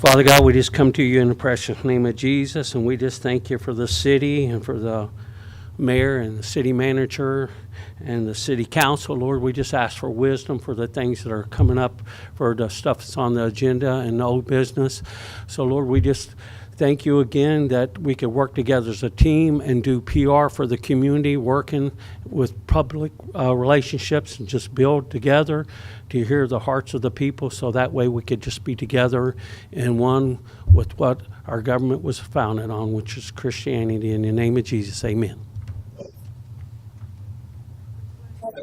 Father God, we just come to you in the precious name of Jesus, and we just thank you for the city and for the mayor and the city manager and the city council. Lord, we just ask for wisdom for the things that are coming up, for the stuff that's on the agenda and the old business. So, Lord, we just thank you again that we could work together as a team and do PR for the community, working with public relationships and just build together to hear the hearts of the people, so that way we could just be together in one with what our government was founded on, which is Christianity. In the name of Jesus, amen. I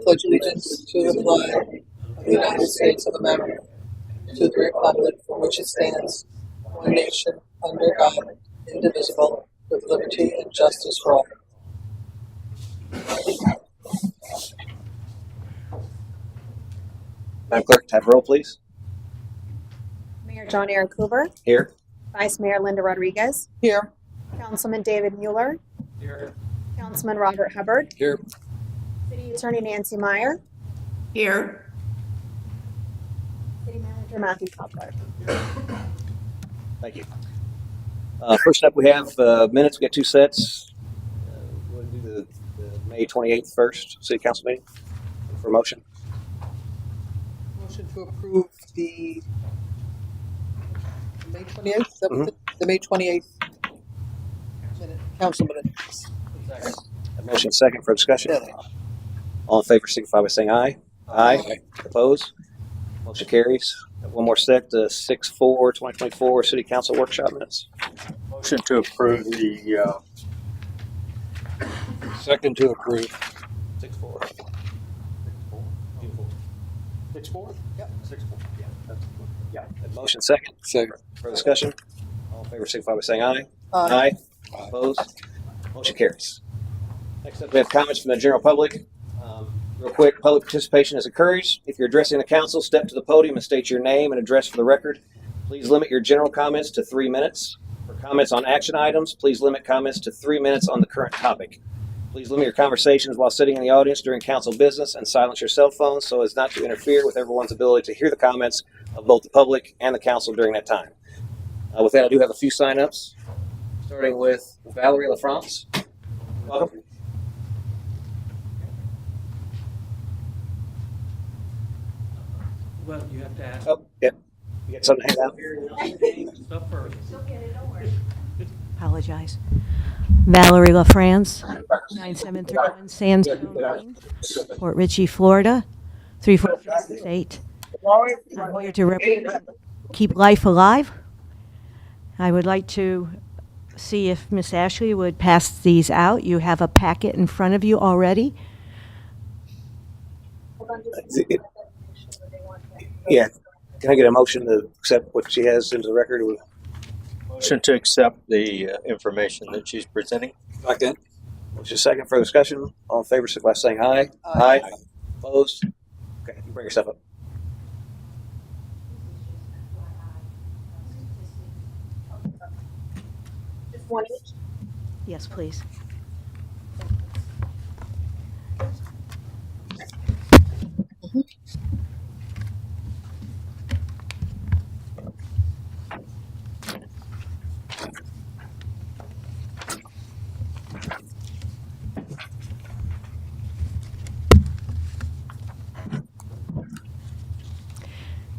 pledge allegiance to the flag of the United States of America, to the republic for which it stands, one nation, under God, indivisible, with liberty and justice for all. Madam Clerk, have roll, please. Mayor John Aaron Cooper, Here. Vice Mayor Linda Rodriguez, Here. Councilman David Mueller, Here. Councilman Robert Hubbard, Here. City Attorney Nancy Meyer, Here. City Manager Matthew Cutler. Thank you. First up, we have minutes. We got two sets. We'll do the May 28th first, City Council meeting for motion. Motion to approve the May 28th, Mhm. the May 28th council minutes. A motion second for discussion. All in favor, signify by saying aye. Aye. Opposed? Motion carries. One more set, 6/4/2024 City Council workshop minutes. Motion to approve the, second to approve. 6/4. 6/4? Yep. 6/4. Yeah. Motion second. Second. For discussion. All in favor, signify by saying aye. Aye. Opposed? Motion carries. Next up, we have comments from the general public. Real quick, public participation is encouraged. If you're addressing the council, step to the podium and state your name and address for the record. Please limit your general comments to 3 minutes. For comments on action items, please limit comments to 3 minutes on the current topic. Please limit your conversations while sitting in the audience during council business and silence your cell phones so as not to interfere with everyone's ability to hear the comments of both the public and the council during that time. With that, I do have a few sign-ups, starting with Valerie LaFrance. Welcome. Well, you have to ask Oh, yeah. You got something to hand out? stuff first. Apologize. Valerie LaFrance, 9731 Sandstone Lane, Port Richey, Florida, 34668. I'm here to represent Keep Life Alive. I would like to see if Miss Ashley would pass these out. You have a packet in front of you already. Yeah. Can I get a motion to accept what she has into the record? Motion to accept the information that she's presenting. Second. Motion second for discussion. All in favor, signify by saying aye. Aye. Opposed? Okay, you bring yourself up. Just one each. Yes, please.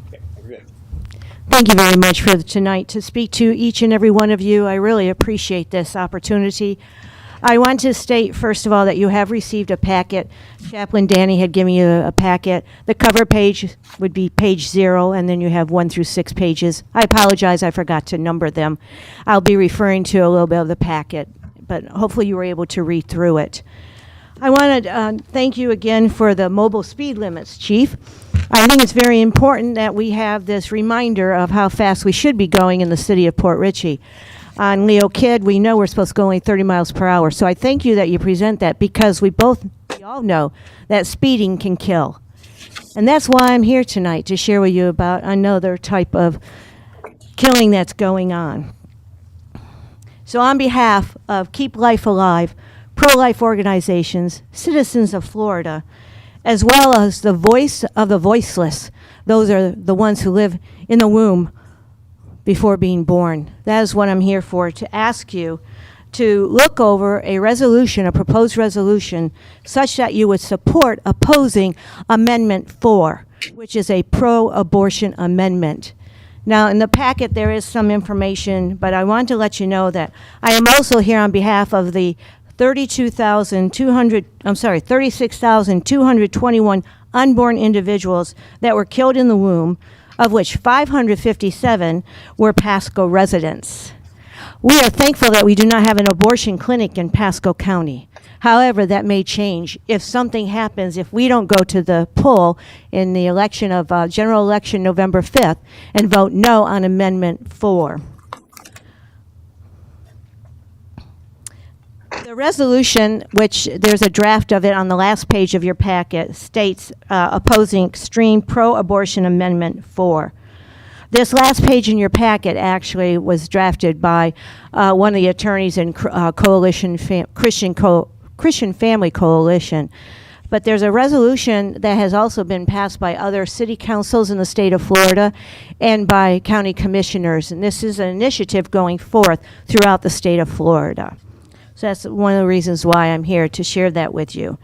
Okay, you're good. Thank you very much for tonight to speak to each and every one of you. I really appreciate this opportunity. I want to state, first of all, that you have received a packet. Chaplain Danny had given you a packet. The cover page would be page 0, and then you have 1 through 6 pages. I apologize, I forgot to number them. I'll be referring to a little bit of the packet, but hopefully you were able to read through it. I want to thank you again for the mobile speed limits, Chief. I think it's very important that we have this reminder of how fast we should be going in the city of Port Richey. On Leo Kidd, we know we're supposed to go only 30 miles per hour. So I thank you that you present that, because we all know that speeding can kill. And that's why I'm here tonight, to share with you about another type of killing that's going on. So on behalf of Keep Life Alive, pro-life organizations, citizens of Florida, as well as the voice of the voiceless, those are the ones who live in the womb before being born. That is what I'm here for, to ask you to look over a resolution, a proposed resolution, such that you would support opposing Amendment 4, which is a pro-abortion amendment. Now, in the packet, there is some information, but I want to let you know that I am also here on behalf of the 36,221 unborn individuals that were killed in the womb, of which 557 were Pasco residents. We are thankful that we do not have an abortion clinic in Pasco County. However, that may change if something happens, if we don't go to the poll in the election of general election November 5th and vote no on Amendment 4. The resolution, which there's a draft of it on the last page of your packet, states opposing extreme pro-abortion Amendment 4. This last page in your packet actually was drafted by one of the attorneys in Christian Family Coalition. But there's a resolution that has also been passed by other city councils in the state of Florida and by county commissioners. And this is an initiative going forth throughout the state of Florida. So that's one of the reasons why I'm here, to share that with you.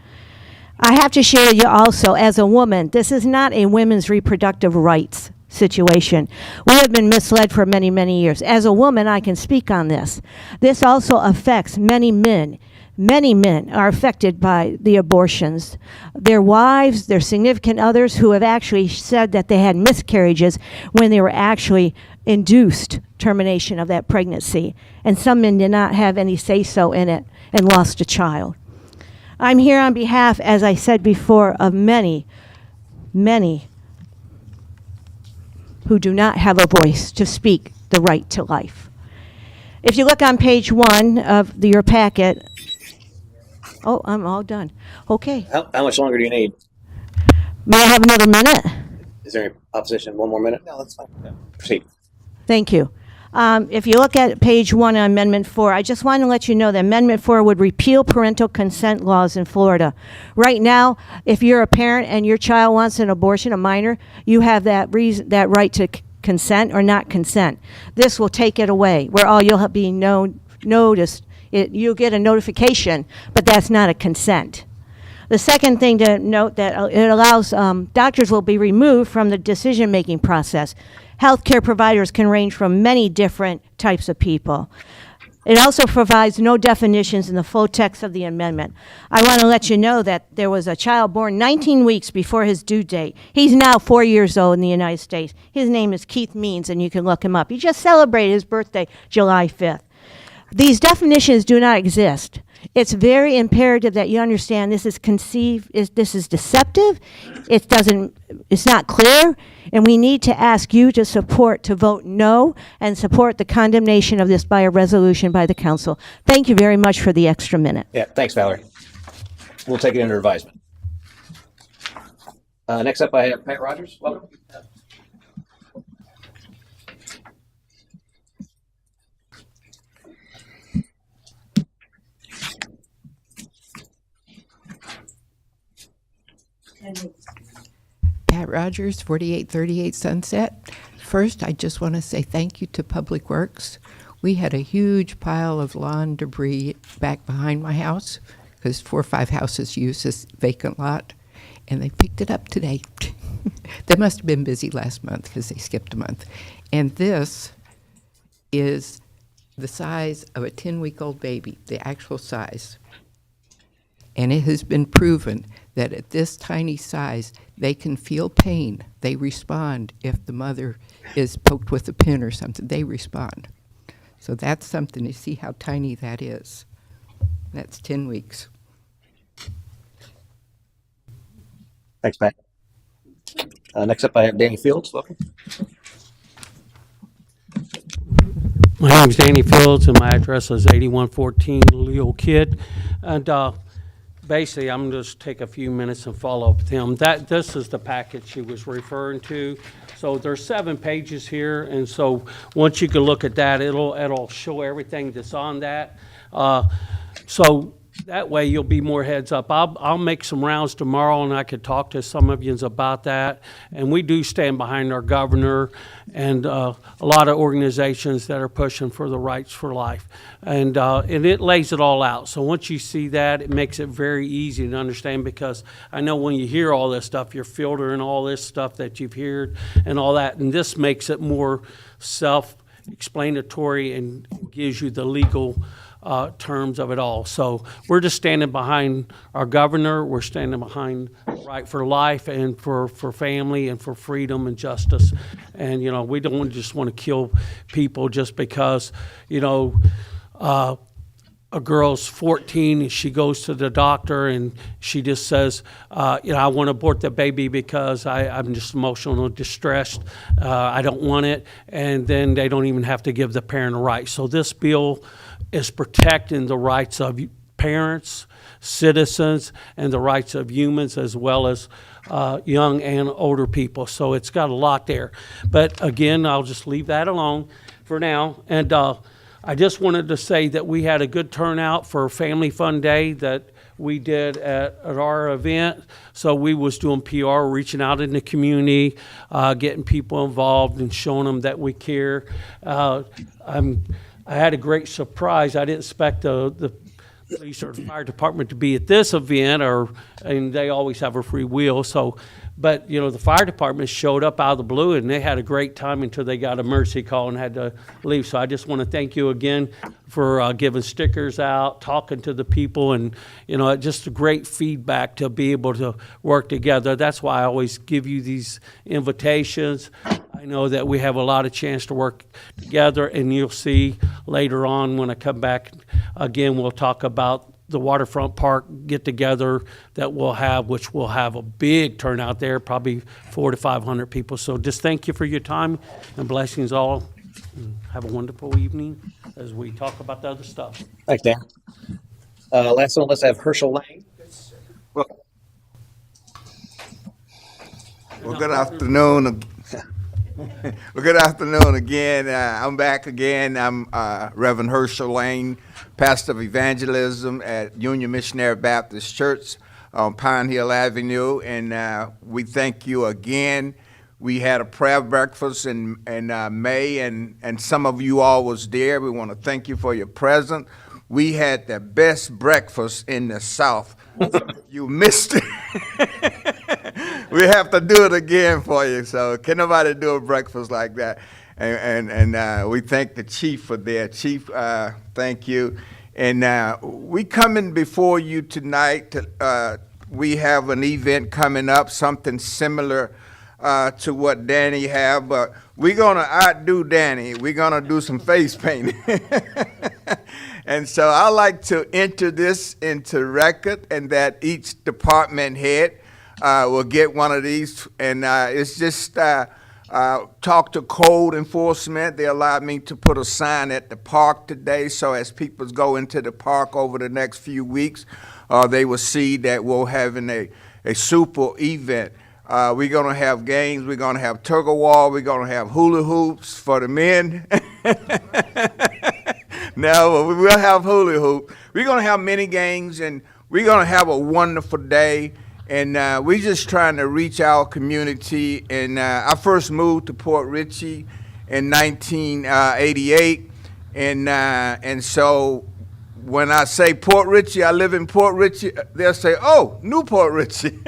I have to share with you also, as a woman, this is not a women's reproductive rights situation. We have been misled for many, many years. As a woman, I can speak on this. This also affects many men. Many men are affected by the abortions. Their wives, their significant others who have actually said that they had miscarriages when they were actually induced termination of that pregnancy. And some men did not have any say-so in it and lost a child. I'm here on behalf, as I said before, of many, many who do not have a voice to speak the right to life. If you look on page 1 of your packet, oh, I'm all done. Okay. How much longer do you need? May I have another minute? Is there any opposition? One more minute? No, that's fine. Proceed. Thank you. If you look at page 1 on Amendment 4, I just want to let you know that Amendment 4 would repeal parental consent laws in Florida. Right now, if you're a parent and your child wants an abortion, a minor, you have that right to consent or not consent. This will take it away, where all you'll be noticed. You'll get a notification, but that's not a consent. The second thing to note, that it allows doctors will be removed from the decision-making process. Healthcare providers can range from many different types of people. It also provides no definitions in the full text of the amendment. I want to let you know that there was a child born 19 weeks before his due date. He's now 4 years old in the United States. His name is Keith Means, and you can look him up. He just celebrated his birthday July 5th. These definitions do not exist. It's very imperative that you understand this is deceptive. It's not clear, and we need to ask you to vote no and support the condemnation of this by a resolution by the council. Thank you very much for the extra minute. Yeah, thanks, Valerie. We'll take it under advisement. Next up, I have Pat Rogers. Welcome. Pat Rogers, 4838 Sunset. First, I just want to say thank you to Public Works. We had a huge pile of lawn debris back behind my house because 4 or 5 houses use this vacant lot, and they picked it up today. They must have been busy last month because they skipped a month. And this is the size of a 10-week-old baby, the actual size. And it has been proven that at this tiny size, they can feel pain. They respond if the mother is poked with a pin or something. They respond. So that's something to see how tiny that is. That's 10 weeks. Thanks, Pat. Next up, I have Danny Fields. Welcome. My name is Danny Fields, and my address is 8114 Leo Kid. And basically, I'm going to just take a few minutes and follow up with him. This is the packet she was referring to. So there's 7 pages here, and so once you can look at that, it'll show everything that's on that. So that way you'll be more heads up. I'll make some rounds tomorrow, and I could talk to some of you about that. And we do stand behind our governor and a lot of organizations that are pushing for the rights for life. And it lays it all out. So once you see that, it makes it very easy to understand, because I know when you hear all this stuff, you're filtering all this stuff that you've heard and all that. And this makes it more self-explanatory and gives you the legal terms of it all. So we're just standing behind our governor. We're standing behind right for life and for family and for freedom and justice. And, you know, we don't just want to kill people just because, you know, a girl's 14 and she goes to the doctor and she just says, you know, I want to abort the baby because I'm just emotional distressed. I don't want it. And then they don't even have to give the parent a right. So this bill is protecting the rights of parents, citizens, and the rights of humans, as well as young and older people. So it's got a lot there. But again, I'll just leave that alone for now. And I just wanted to say that we had a good turnout for Family Fun Day that we did at our event. So we was doing PR, reaching out in the community, getting people involved and showing them that we care. I had a great surprise. I didn't expect the police or the fire department to be at this event, and they always have a free wheel. So, but you know, the fire department showed up out of the blue, and they had a great time until they got a emergency call and had to leave. So I just want to thank you again for giving stickers out, talking to the people, and you know, just a great feedback to be able to work together. That's why I always give you these invitations. I know that we have a lot of chance to work together, and you'll see later on when I come back again, we'll talk about the waterfront park get-together that we'll have, which will have a big turnout there, probably 400 to 500 people. So just thank you for your time, and blessings all. And have a wonderful evening as we talk about the other stuff. Thanks, Dan. Last one, let's have Herschel Lane. Well, good afternoon. Well, good afternoon again. I'm back again. I'm Reverend Herschel Lane, pastor of evangelism at Union Missionary Baptist Church on Pine Hill Avenue, and we thank you again. We had a prayer breakfast in May, and some of you all was there. We want to thank you for your presence. We had the best breakfast in the South. You missed it. We have to do it again for you. So can nobody do a breakfast like that? And we thank the chief for that. Chief, thank you. And we coming before you tonight. We have an event coming up, something similar to what Danny have, but we're gonna outdo Danny. We're gonna do some face painting. And so I like to enter this into record, and that each department head will get one of these, and it's just talk to code enforcement. They allowed me to put a sign at the park today, so as people go into the park over the next few weeks, they will see that we're having a super event. We're going to have games. We're going to have tug of war. We're going to have hula hoops for the men. No, we will have hula hoop. We're going to have mini games, and we're going to have a wonderful day. And we're just trying to reach our community. And I first moved to Port Richey in 1988. And so when I say Port Richey, I live in Port Richey, they'll say, oh, New Port Richey.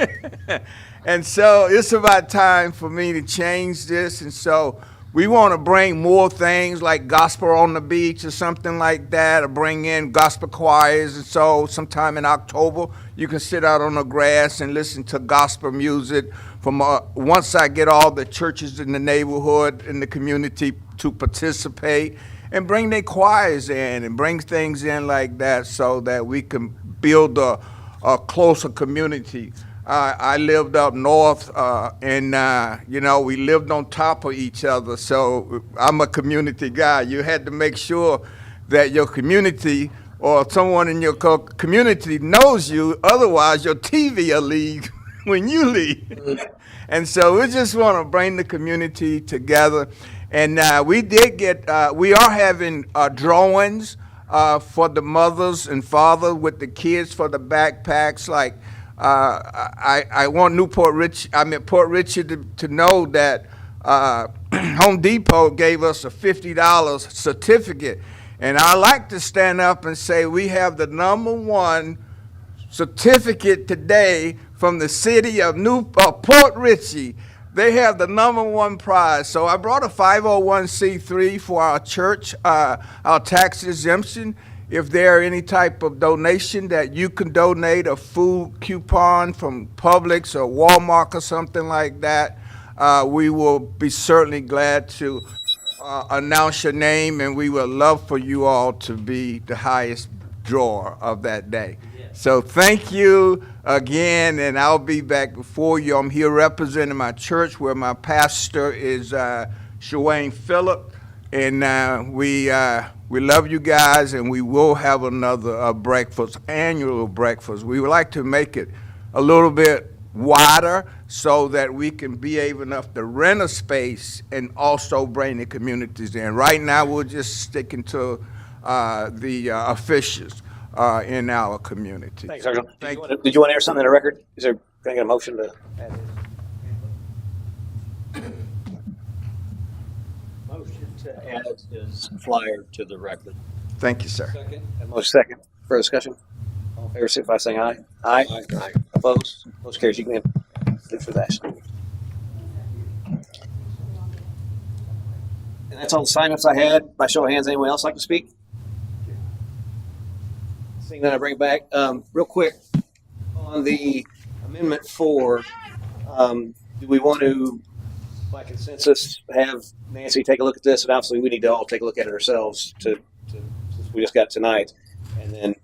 And so it's about time for me to change this. And so we want to bring more things like gospel on the beach or something like that, or bring in gospel choirs. And so sometime in October, you can sit out on the grass and listen to gospel music from once I get all the churches in the neighborhood, in the community to participate and bring their choirs in and bring things in like that so that we can build a closer community. I lived up north, and we lived on top of each other. So I'm a community guy. You had to make sure that your community or someone in your community knows you. Otherwise, your TV will leave when you leave. And so we just want to bring the community together. And we are having drawings for the mothers and fathers with the kids for the backpacks. Like, I want Port Richey to know that Home Depot gave us a $50 certificate. And I like to stand up and say we have the #1 certificate today from the city of Port Richey. They have the #1 prize. So I brought a 501c3 for our church, our tax exemption. If there are any type of donation that you can donate, a food coupon from Publix or Walmart or something like that, we will be certainly glad to announce your name, and we would love for you all to be the highest drawer of that day. So thank you again, and I'll be back before you. I'm here representing my church, where my pastor is Shawane Phillip, and we love you guys, and we will have another breakfast, annual breakfast. We would like to make it a little bit wider so that we can be able enough to rent a space and also bring the communities in. Right now, we're just sticking to the officials in our community. Thanks, Sergeant. Did you want to air something in the record? Can I get a motion to add this? Motion to add his flyer to the record. Thank you, sir. Second. Motion second. Further discussion? All in favor, signify by saying aye. Aye. Aye. Opposed? Motion carries. You can get for that. And that's all the sign-ups I had. By show of hands, anyone else like to speak? Seeing that, I bring it back. Real quick, on the Amendment 4, do we want to, by consensus, have Nancy take a look at this? And obviously, we need to all take a look at it ourselves since we just got it tonight, and then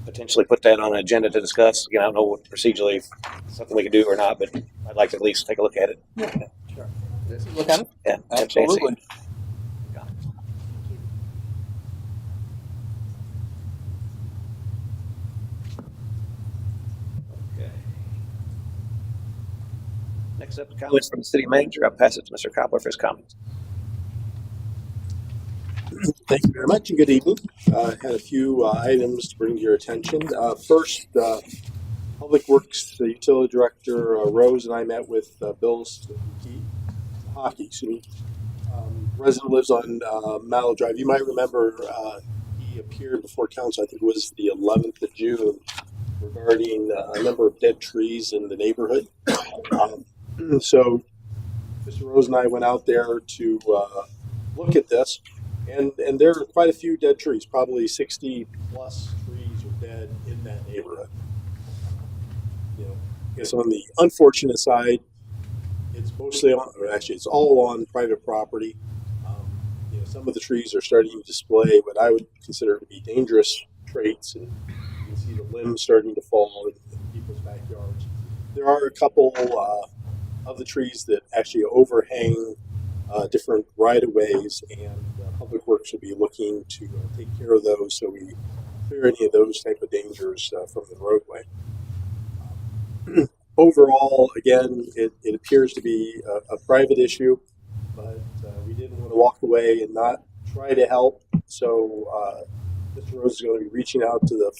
potentially put that on an agenda to discuss. Again, I don't know what procedurally if it's something we can do or not, but I'd like to at least take a look at it. Yeah, sure. Look at it? Yeah, Absolutely. Okay. Next up, comments from the city manager. I'll pass it to Mr. Cobbler for his comments. Thank you very much, and good evening. I had a few items to bring to your attention. First, Public Works Utility Director Rose and I met with Bill Hockey. Resident lives on Mallow Drive. You might remember he appeared before council, I think it was the 11th of June, regarding a number of dead trees in the neighborhood. So Mr. Rose and I went out there to look at this. And there are quite a few dead trees, probably 60 plus trees are dead in that neighborhood. I guess on the unfortunate side, it's mostly on, or actually it's all on private property. Some of the trees are starting to display what I would consider to be dangerous traits, and you can see the limbs starting to fall in people's backyards. There are a couple of the trees that actually overhang different right-of-ways, and Public Works will be looking to take care of those so we clear any of those type of dangers from the roadway. Overall, again, it appears to be a private issue, but we didn't want to walk away and not try to help. So Mr. Rose is going to be reaching out to the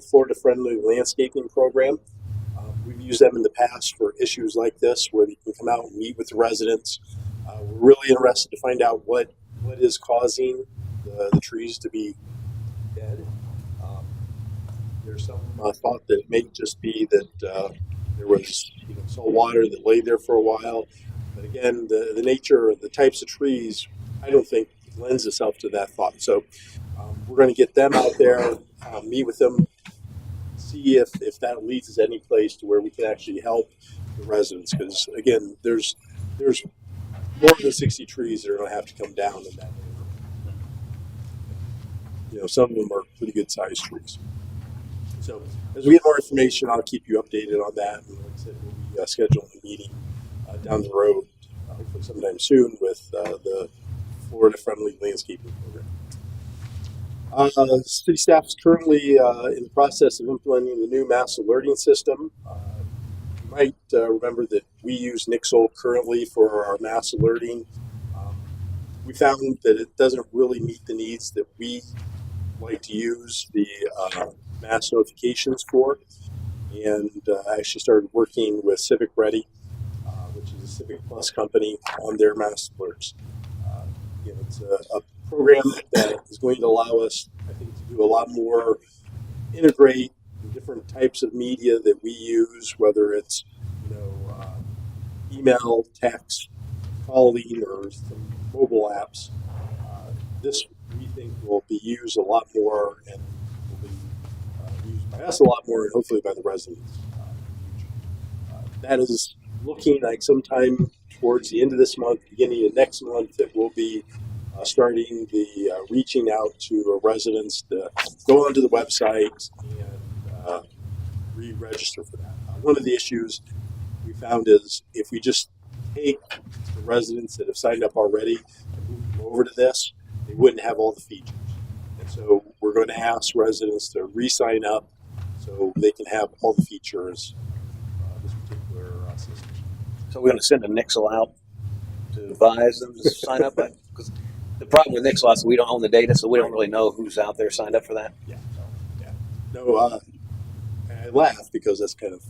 Florida Friendly Landscaping Program. We've used them in the past for issues like this, where they can come out and meet with the residents. We're really interested to find out what is causing the trees to be dead. There's some thought that it may just be that there was salt water that lay there for a while. But again, the nature of the types of trees, I don't think lends itself to that thought. So we're going to get them out there, meet with them, see if that leads us any place to where we can actually help the residents. Because again, there's more than 60 trees that are going to have to come down in that neighborhood. Some of them are pretty good sized trees. So as we get more information, I'll keep you updated on that. And like I said, we'll be scheduling a meeting down the road, hopefully sometime soon, with the Florida Friendly Landscaping Program. City staff is currently in the process of implementing the new mass alerting system. You might remember that we use Nixle currently for our mass alerting. We found that it doesn't really meet the needs that we like to use the mass notifications for. And I actually started working with Civic Ready, which is a Civic Plus company, on their mass alerts. It's a program that is going to allow us, I think, to do a lot more, integrate the different types of media that we use, whether it's email, text, calling, or some mobile apps. This, we think, will be used a lot more and will be used by us a lot more, and hopefully by the residents. That is looking like sometime towards the end of this month, beginning of next month, that we'll be starting the reaching out to residents to go onto the website and re-register for that. One of the issues we found is if we just take the residents that have signed up already and move them over to this, they wouldn't have all the features. And so we're going to ask residents to re-sign up so they can have all the features of this particular system. So we're going to send a Nixle out to advise them to sign up? Because the problem with Nixle is we don't own the data, so we don't really know who's out there signed up for that. Yeah. No, I laugh because that's kind of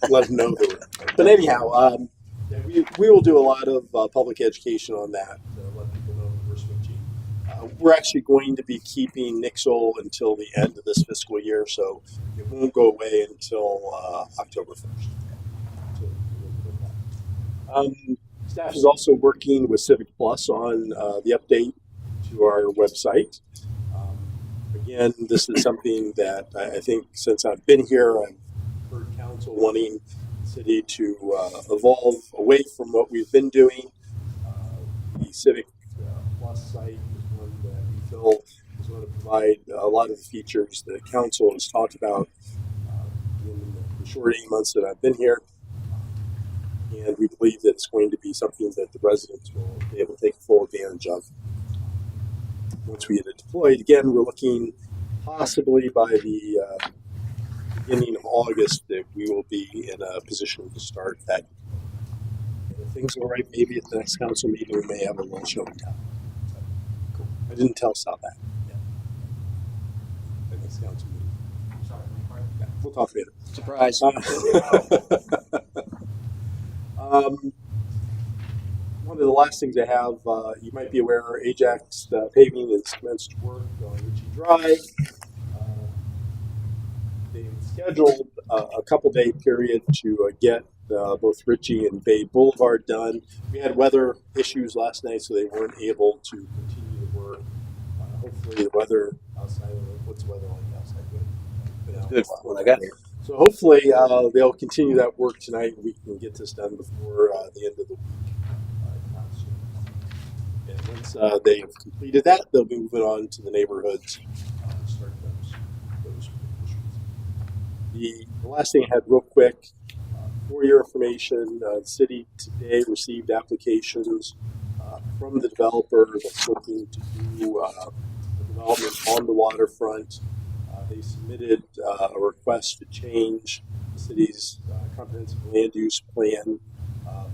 let them know that we're. But anyhow, we will do a lot of public education on that to let people know that we're switching. We're actually going to be keeping Nixle until the end of this fiscal year, so it won't go away until October 1st. Staff is also working with Civic Plus on the update to our website. Again, this is something that I think since I've been here, I've heard council wanting the city to evolve away from what we've been doing. The Civic Plus site is one that we feel is going to provide a lot of the features that council has talked about in the short 8 months that I've been here. And we believe that it's going to be something that the residents will be able to take full advantage of once we get it deployed. Again, we're looking possibly by the beginning of August that we will be in a position to start that. And if things go right, maybe at the next council meeting we may have a little show and tell. Cool. I didn't tell Sal that yet. The next council meeting. Sorry, yeah, we'll talk later. Surprise. One of the last things I have, you might be aware, Ajax Paving has commenced work on Ritchie Drive. They've scheduled a couple-day period to get both Ritchie and Bay Boulevard done. We had weather issues last night, so they weren't able to continue the work. Hopefully the weather outside, what's the weather like outside? Good when I got here. So hopefully they'll continue that work tonight and we can get this done before the end of the week. And once they have completed that, they'll be moving on to the neighborhoods and start those issues. The last thing I had real quick, for your information, the city today received applications from the developer that's looking to do a development on the waterfront. They submitted a request to change the city's comprehensive land use plan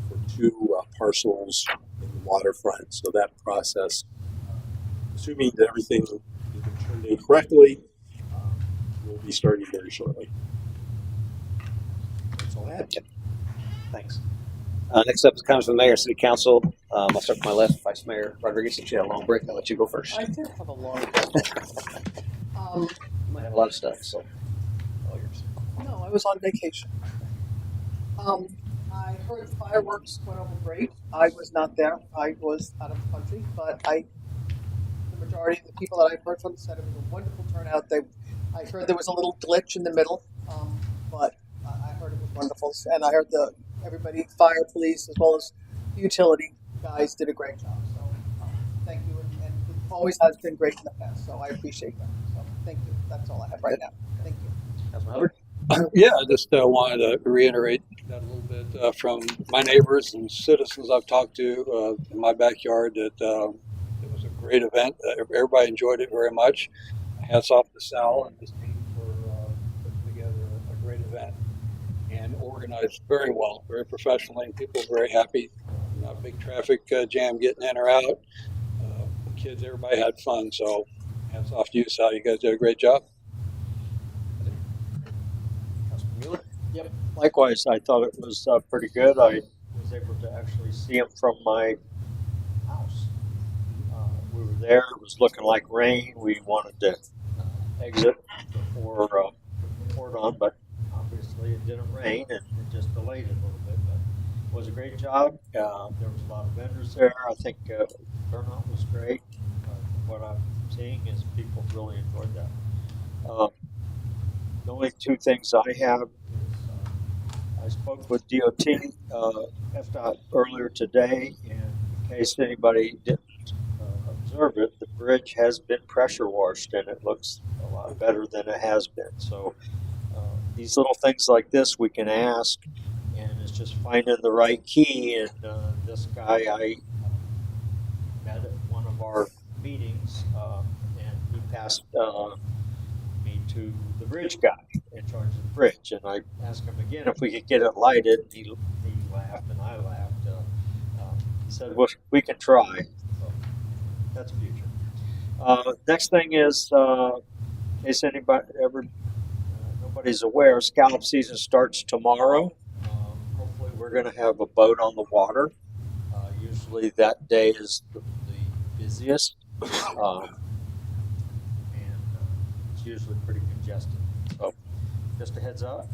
for 2 parcels in the waterfront. So that process, assuming that everything has been turned in correctly, will be starting very shortly. That's all I had. Yep. Thanks. Next up is comments from the mayor, city council. I'll start with my left, Vice Mayor Rodriguez. Since you had a long break, I'll let you go first. I did have a long You might have a lot of stuff, so all yours. No, I was on vacation. I heard fireworks went over great. I was not there. I was out of the country, but the majority of the people that I heard from said it was a wonderful turnout. I heard there was a little glitch in the middle, but I heard it was wonderful. And I heard everybody, fire, police, as well as the utility guys did a great job. So thank you. And it always has been great in the past, so I appreciate that. So thank you. That's all I have right now. Thank you. Councilman Hubbard? Yeah, I just wanted to reiterate that a little bit from my neighbors and citizens I've talked to in my backyard that it was a great event. Everybody enjoyed it very much. Hats off to Sal and his team for putting together a great event and organized very well, very professionally. People were very happy. Not a big traffic jam getting in or out. Kids, everybody had fun. So Hats off to you, Sal. You guys did a great job. Councilman Mueller? Yep. Likewise, I thought it was pretty good. I was able to actually see them from my house. We were there. It was looking like rain. We wanted to exit before poured on, but obviously it didn't rain and it just delayed it a little bit. But it was a great job. There was a lot of vendors there. I think turnout was great. What I'm seeing is people really enjoyed that. The only two things I have is I spoke with DOT, FDOT earlier today, and in case anybody didn't observe it, the bridge has been pressure washed and it looks a lot better than it has been. So these little things like this we can ask, and it's just finding the right key. And this guy I met at one of our meetings, and he passed me to the bridge guy in charge of the bridge, and I asked him again if we could get it lighted. He laughed and I laughed. He said, well, we can try. So that's future. Next thing is, in case nobody's aware, scallop season starts tomorrow. Hopefully we're going to have a boat on the water. Usually that day is the busiest, and it's usually pretty congested. So just a heads up,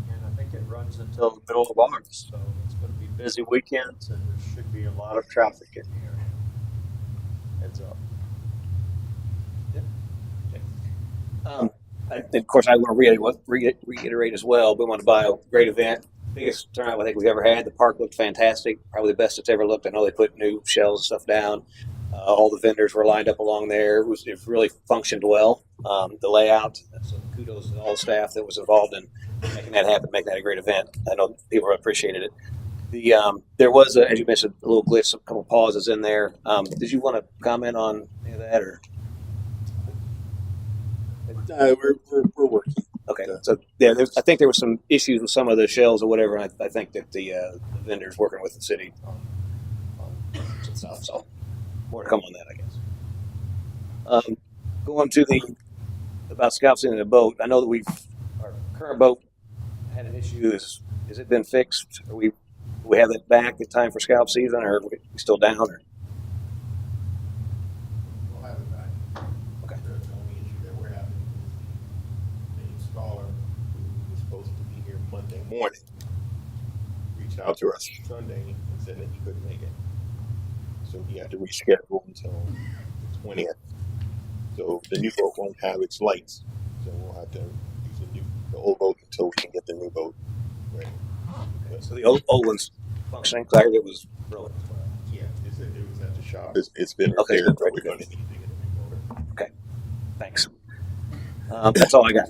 and I think it runs until the middle of August. So it's going to be busy weekends, and there should be a lot of traffic in the area. Heads up. Of course, I want to reiterate as well. We want to buy a great event. Biggest turnout I think we've ever had. The park looked fantastic. Probably the best it's ever looked. I know they put new shelves and stuff down. All the vendors were lined up along there. It really functioned well. The layout. So kudos to all the staff that was involved in making that happen, making that a great event. I know people appreciated it. There was, as you mentioned, a little glitch, a couple pauses in there. Did you want to comment on any of that, or? We're working. Okay, so yeah, I think there were some issues with some of the shells or whatever, and I think that the vendors working with the city on some stuff. So more to come on that, I guess. Going to about scalps in the boat. I know that our current boat had an issue. Has it been fixed? Do we have it back in time for scalp season, or are we still down? Or? We'll have it back. Okay. The only issue that we're having is the installer who was supposed to be here Monday morning reached out to us Sunday and said that he couldn't make it. So he had to reschedule until the 20th. So the new boat won't have its lights. So we'll have to use the old boat until we can get the new boat ready. Okay. So the old one's functioning. Because I heard it was broken. Yeah, it was at the shop. It's been Okay, repaired, good. but we're going to need to get a new motor. Okay, thanks. That's all I got.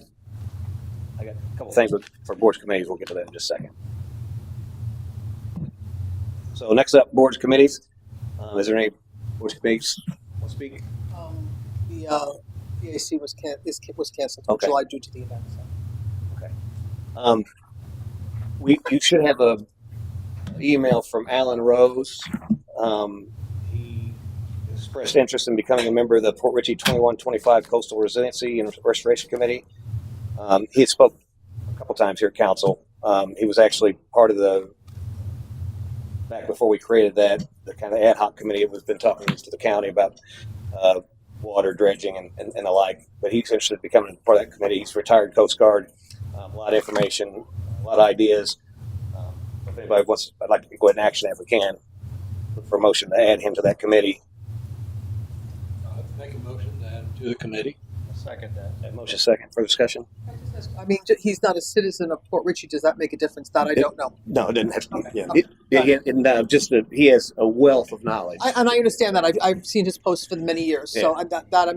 I got a couple things for boards committees. We'll get to that in just a second. So next up, boards committees. Is there any boards committees want to speak? The PAC was canceled until Okay. July due to the event. So. Okay. You should have a email from Alan Rose. He expressed interest in becoming a member of the Port Richey 21-25 Coastal Resiliency and Restoration Committee. He had spoke a couple times here at council. He was actually part of back before we created the kind of ad hoc committee. It was been talking to the county about water dredging and the like, but he's interested in becoming part of that committee. He's retired Coast Guard, a lot of information, a lot of ideas. If anybody wants, I'd like to go ahead and action that if we can. Look for a motion to add him to that committee. Make a motion to add to the committee. Second that motion. Second for discussion. I mean, he's not a citizen of Port Richey. Does that make a difference? That I don't know. No, it didn't have to. Okay. Yeah, he has a wealth of knowledge. And I understand that. I've seen his posts for many years, so I'm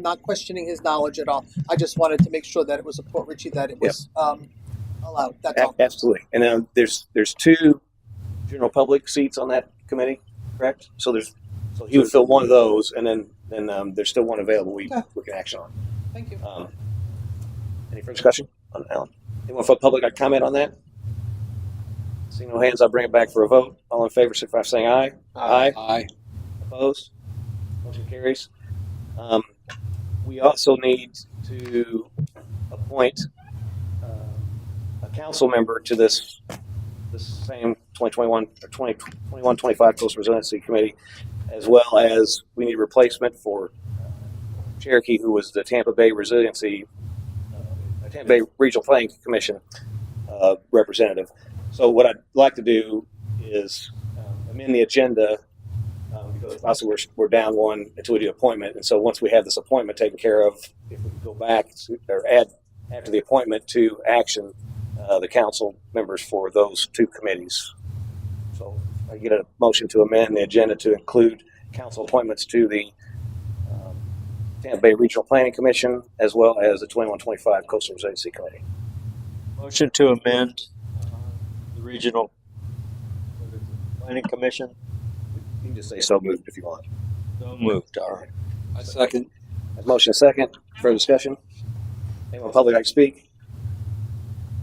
not questioning his knowledge at all. I just wanted to make sure that it was a Port Richey that it was allowed. That's all. Absolutely. And there's two general public seats on that committee, correct? So he would fill one of those, and then there's still one available we can action on. Thank you. Any further discussion on Alan? Anyone for public like comment on that? Seeing no hands, I'll bring it back for a vote. All in favor, signify by saying aye. Aye. Aye. Opposed? Motion carries. we also need to appoint a council member to this same 2021 or 2021-25 Coastal Resiliency Committee, as well as we need a replacement for Cherokee, who was the Tampa Bay Tampa Bay Regional Planning Commission representative. So what I'd like to do is amend the agenda because obviously we're down one until we do appointment. And so once we have this appointment taken care of, if we go back or add after the appointment to action, the council members for those two committees. So I get a motion to amend the agenda to include council appointments to the Tampa Bay Regional Planning Commission, as well as the 21-25 Coastal Resiliency Committee. Motion to amend the Regional Planning Commission. You can just say so moved if you want. So moved. All right. I second. Motion second. Further discussion? Anyone in the public like to speak?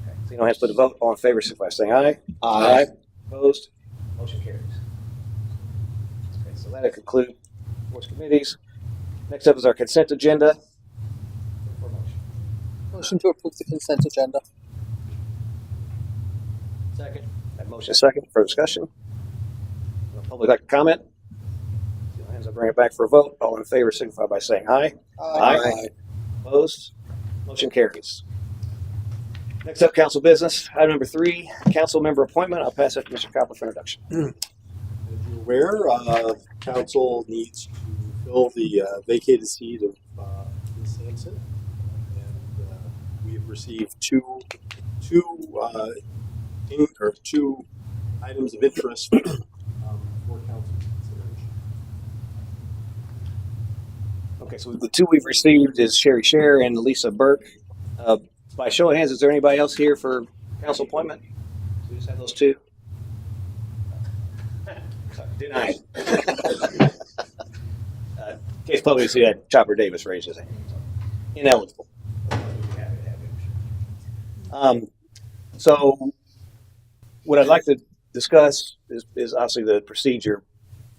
Okay. So you don't have to put a vote. All in favor, signify by saying aye. Aye. Opposed? Motion carries. Okay, so that'll conclude board's committees. Next up is our consent agenda. Motion to approve the consent agenda. Second. Motion second. Further discussion? Public like to comment? See no hands, I bring it back for a vote. All in favor, signify by saying aye. Aye. Opposed? Motion carries. Next up, council business. Item number 3, council member appointment. I'll pass that to Mr. Coppola for introduction. As you're aware, council needs to fill the vacated seat of Ms. Sampson, and we have received two items of interest for council consideration. Okay, so the two we've received is Sherry Scher and Lisa Burke. By show of hands, is there anybody else here for council appointment? We just have those two. Sorry, denied. Case public, see that Chopper Davis raised his hand. Ineligible. So what I'd like to discuss is obviously the procedure.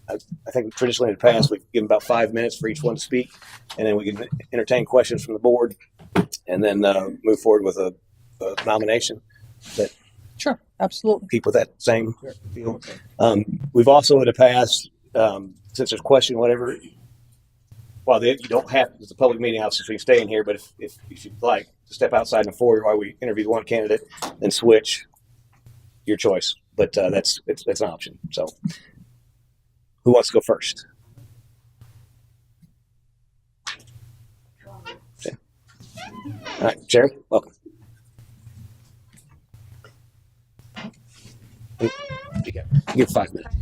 I think traditionally in the past we've given about 5 minutes for each one to speak, and then we can entertain questions from the board, and then move forward with a nomination. That Sure, absolutely. keep with that same feel. We've also in the past, since there's question whatever, while you don't have, it's a public meeting, obviously you can stay in here, but if you'd like to step outside in the foyer while we interview one candidate, then switch, your choice. But that's an option. So who wants to go first? Okay. All right, Jerry, welcome. You get 5 minutes.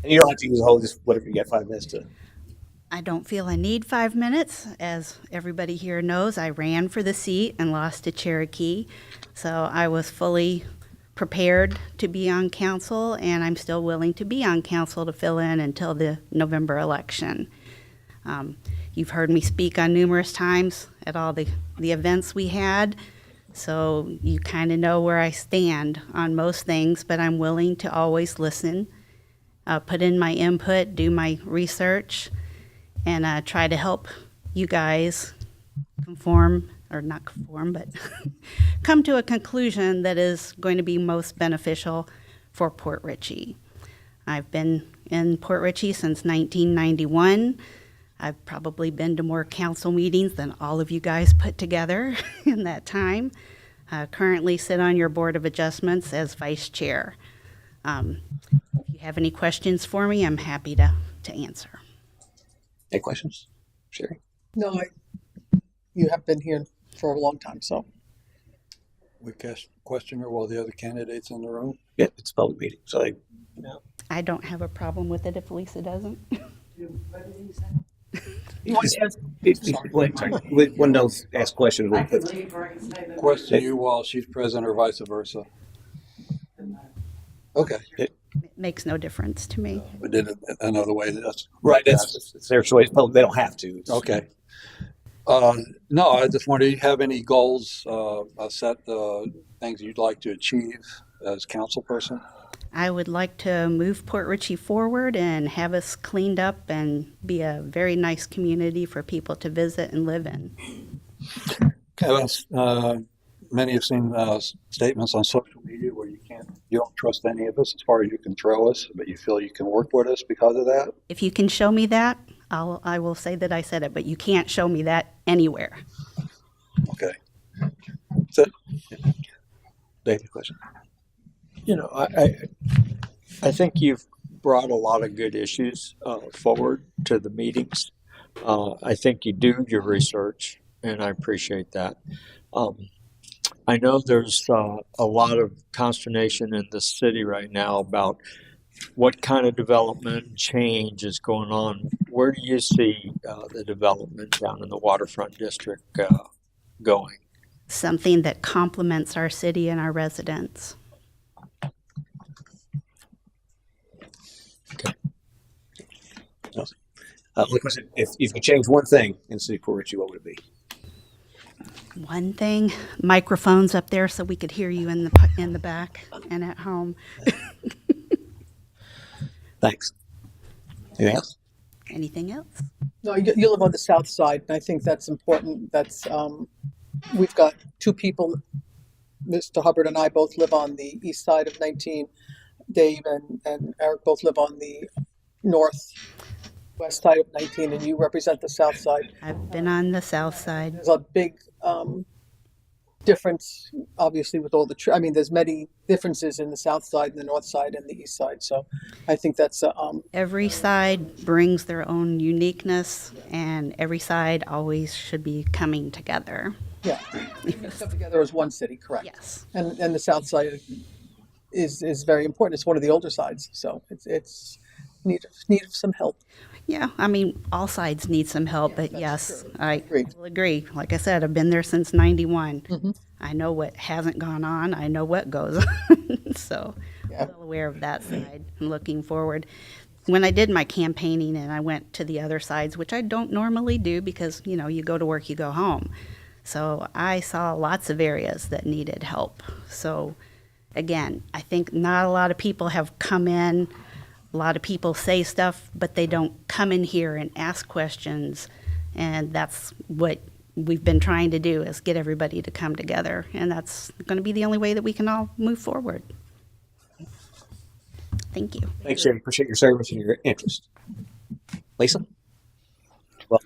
And you don't have to use the whole, just whatever you get 5 minutes to. I don't feel I need 5 minutes. As everybody here knows, I ran for the seat and lost to Cherokee. So I was fully prepared to be on council, and I'm still willing to be on council to fill in until the November election. You've heard me speak on numerous times at all the events we had, so you kind of know where I stand on most things, but I'm willing to always listen, put in my input, do my research, and try to help you guys come to a conclusion that is going to be most beneficial for Port Richey. I've been in Port Richey since 1991. I've probably been to more council meetings than all of you guys put together in that time. I currently sit on your Board of Adjustments as vice chair. If you have any questions for me, I'm happy to answer. Any questions? Sherry? No, you have been here for a long time, so. We question her while the other candidates in the room. Yeah, it's a public meeting, so I don't have a problem with it if Lisa doesn't. One knows ask questions. Question you while she's present or vice versa. Okay. It makes no difference to me. We did it another way. That's Right, it's their choice. Public, they don't have to. okay. No, I just wonder, do you have any goals, set things you'd like to achieve as council person? I would like to move Port Richey forward and have us cleaned up and be a very nice community for people to visit and live in. Okay, well, many have seen statements on social media where you don't trust any of us as far as you can throw us, but you feel you can work with us because of that. If you can show me that, I will say that I said it, but you can't show me that anywhere. Okay. That's it. David, question. You know, I think you've brought a lot of good issues forward to the meetings. I think you do your research, and I appreciate that. I know there's a lot of consternation in the city right now about what kind of development and change is going on. Where do you see the development down in the waterfront district going? Something that complements our city and our residents. Only question, if you could change one thing in the city of Port Richey, what would it be? One thing, microphones up there so we could hear you in the back and at home. Thanks. Anything else? Anything else? No, you live on the south side, and I think that's important. That's we've got two people. Mr. Hubbard and I both live on the east side of 19. Dave and Eric both live on the northwest side of 19, and you represent the south side. I've been on the south side. There's a big difference, obviously, with all the. There's many differences in the south side and the north side and the east side. So, I think that's Every side brings their own uniqueness, and every side always should be coming together. yeah, come together as one city, correct? Yes. And the south side is very important. It's one of the older sides, so it's need some help. Yeah, all sides need some help, but yes, true. I Agreed. will agree. Like I said, I've been there since 91. Mhm. I know what hasn't gone on. I know what goes on. So Yeah. I'm well aware of that side and looking forward. When I did my campaigning and I went to the other sides, which I don't normally do because, you go to work, you go home. So I saw lots of areas that needed help. So again, I think not a lot of people have come in. A lot of people say stuff, but they don't come in here and ask questions. And that's what we've been trying to do, is get everybody to come together. And that's going to be the only way that we can all move forward. Thank you. Thanks, Jerry. Appreciate your service and your interest. Lisa? Well,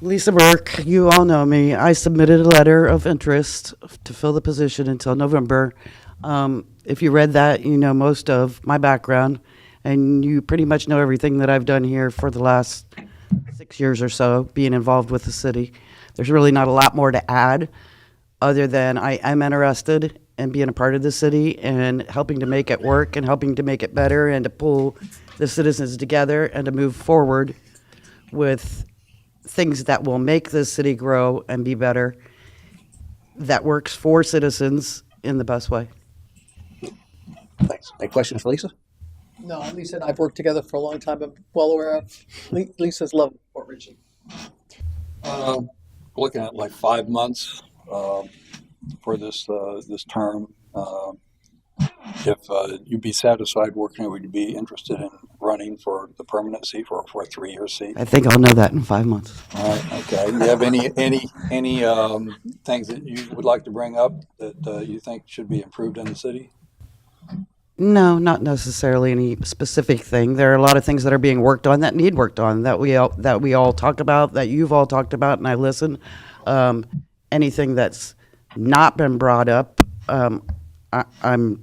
Lisa Burke, you all know me. I submitted a letter of interest to fill the position until November. If you read that, you know most of my background, and you pretty much know everything that I've done here for the last 6 years or so, being involved with the city. There's really not a lot more to add, other than I am interested in being a part of the city and helping to make it work and helping to make it better and to pull the citizens together and to move forward with things that will make this city grow and be better, that works for citizens in the best way. thanks. Any questions for Lisa? No, Lisa and I've worked together for a long time. I'm well aware of Lisa's love of Port Richey. Looking at like 5 months for this term. If you'd be satisfied working, would you be interested in running for the permanent seat for a 3-year seat? I think I'll know that in 5 months. All right. Okay. Do you have any things that you would like to bring up that you think should be improved in the city? No, not necessarily any specific thing. There are a lot of things that are being worked on that need worked on, that we all talk about, that you've all talked about, and I listen. Anything that's not been brought up, I'm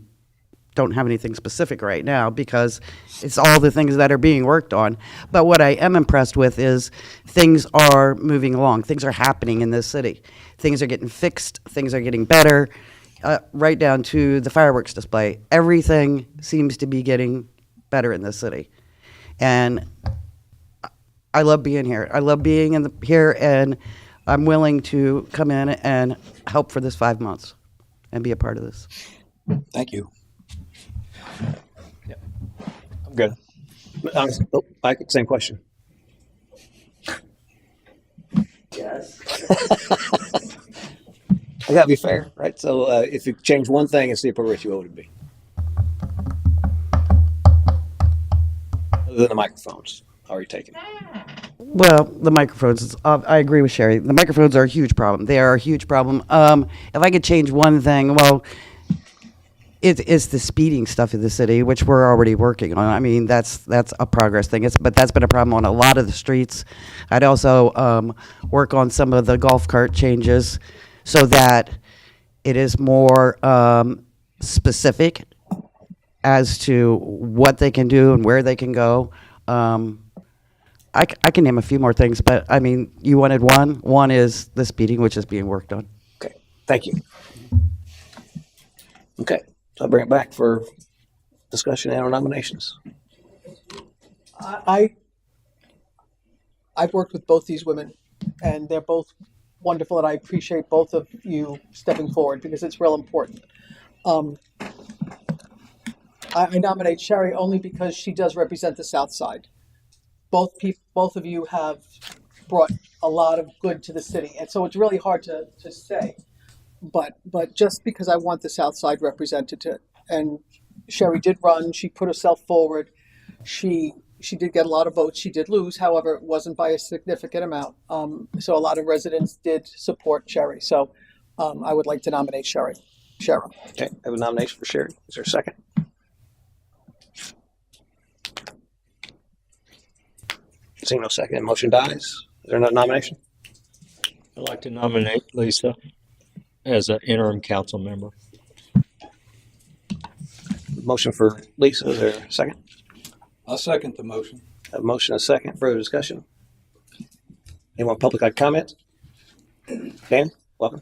don't have anything specific right now because it's all the things that are being worked on. But what I am impressed with is things are moving along. Things are happening in this city. Things are getting fixed. Things are getting better, right down to the fireworks display. Everything seems to be getting better in this city. And I love being here. I love being here, and I'm willing to come in and help for this 5 months and be a part of this. Thank you. I'm good. Mike, same question. Yes. I gotta be fair, right? So if you change one thing in city of Port Richey, what would it be? Other than the microphones, how are you taking? Well, the microphones, I agree with Sherry. The microphones are a huge problem. They are a huge problem. If I could change one thing, well, it's the speeding stuff in the city, which we're already working on. I mean, that's a progress thing. But that's been a problem on a lot of the streets. I'd also work on some of the golf cart changes so that it is more specific as to what they can do and where they can go. I can name a few more things, but I mean, you wanted one. One is the speeding, which is being worked on. Okay, thank you. Okay, so I'll bring it back for discussion and nominations. I've worked with both these women, and they're both wonderful, and I appreciate both of you stepping forward because it's real important. I nominate Sherry only because she does represent the South Side. Both of you have brought a lot of good to the city, and so it's really hard to say. But just because I want the South Side represented, and Sherry did run, she put herself forward. She did get a lot of votes. She did lose, however, it wasn't by a significant amount. So a lot of residents did support Sherry. So I would like to nominate Sherry. Cheryl. Okay, I have a nomination for Sherry. Is there a second? Seeing no second, motion dies. Is there another nomination? I'd like to nominate Lisa as an interim council member. Motion for Lisa. Is there a second? I'll second the motion. A motion, a second. Further discussion? Anyone public like comment? Dan, welcome.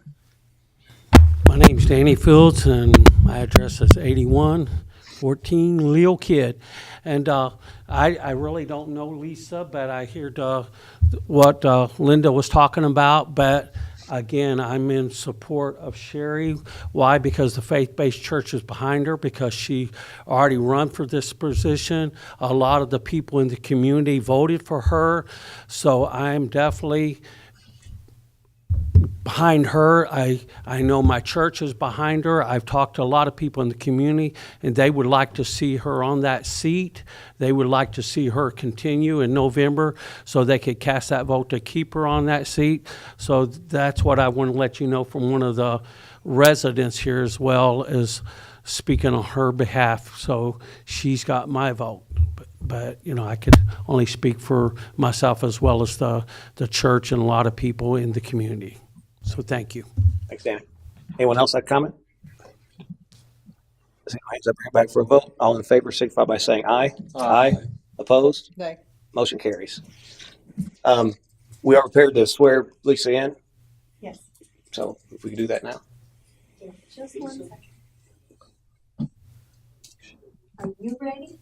My name's Danny Fields, and my address is 8114 Leo Kid. And I really don't know Lisa, but I heard what Linda was talking about. But again, I'm in support of Sherry. Why? Because the faith-based church is behind her, because she already run for this position. A lot of the people in the community voted for her. So I'm definitely behind her. I know my church is behind her. I've talked to a lot of people in the community, and they would like to see her on that seat. They would like to see her continue in November so they could cast that vote to keep her on that seat. So that's what I want to let you know from one of the residents here, as well as speaking on her behalf. So she's got my vote. But you know, I could only speak for myself as well as the church and a lot of people in the community. So thank you. Thanks, Danny. Anyone else like comment? Hands up, bring it back for a vote. All in favor signify by saying aye. Aye. Opposed? Nay. Motion carries. We are prepared to swear Lisa in. Yes. So if we can do that now. Just 1 second. Are you ready?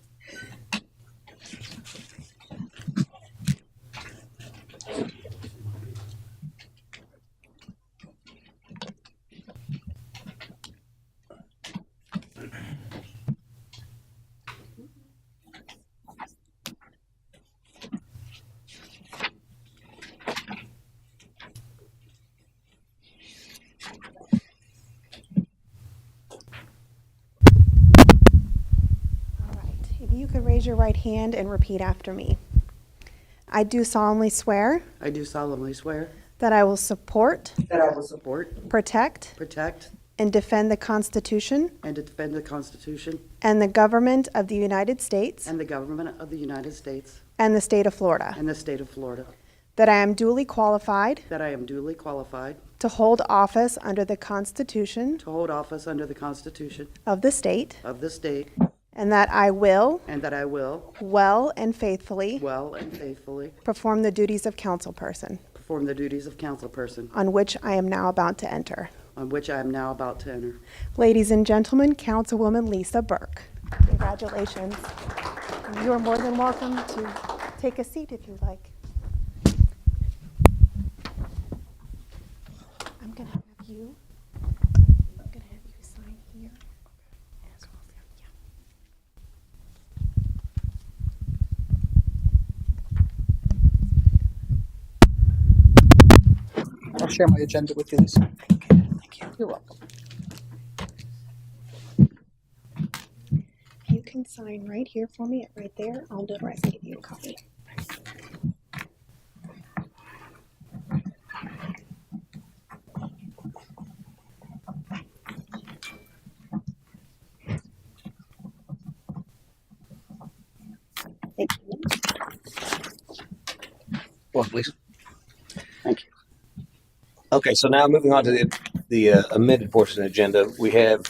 If you could raise your right hand and repeat after me. I do solemnly swear I do solemnly swear that I will support, that I will support, protect, protect, and defend the Constitution and defend the Constitution and the government of the United States and the government of the United States and the state of Florida, and the state of Florida, that I am duly qualified that I am duly qualified to hold office under the Constitution to hold office under the Constitution of the state, of the state, and that I will and that I will well and faithfully well and faithfully perform the duties of councilperson, perform the duties of councilperson, on which I am now about to enter. on which I am now about to enter. Ladies and gentlemen, Councilwoman Lisa Burke. Congratulations. You are more than welcome to take a seat if you'd like. I'm going to have you sign here. As well as yeah. I'll share my agenda with you, Lisa. Thank you. You're welcome. can sign right here for me, right there. I'll do the rest and give you a copy. Thank you. Welcome, Lisa. Thank you. Okay, so now moving on to the amended portion of the agenda, we have,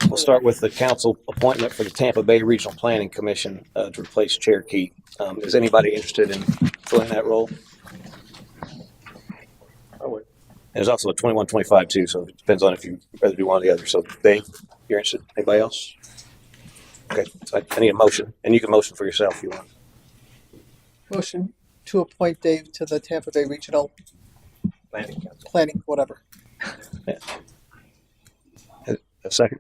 we'll start with the council appointment for the Tampa Bay Regional Planning Commission to replace Cherokee. Is anybody interested in filling that role? I would. There's also a 21-25 too, so it depends on if you rather do one or the other. So Dave, you're interested? Anybody else? Okay, so I need a motion, and you can motion for yourself if you want. Motion to appoint Dave to the Tampa Bay Regional Planning, whatever. Yeah. A second?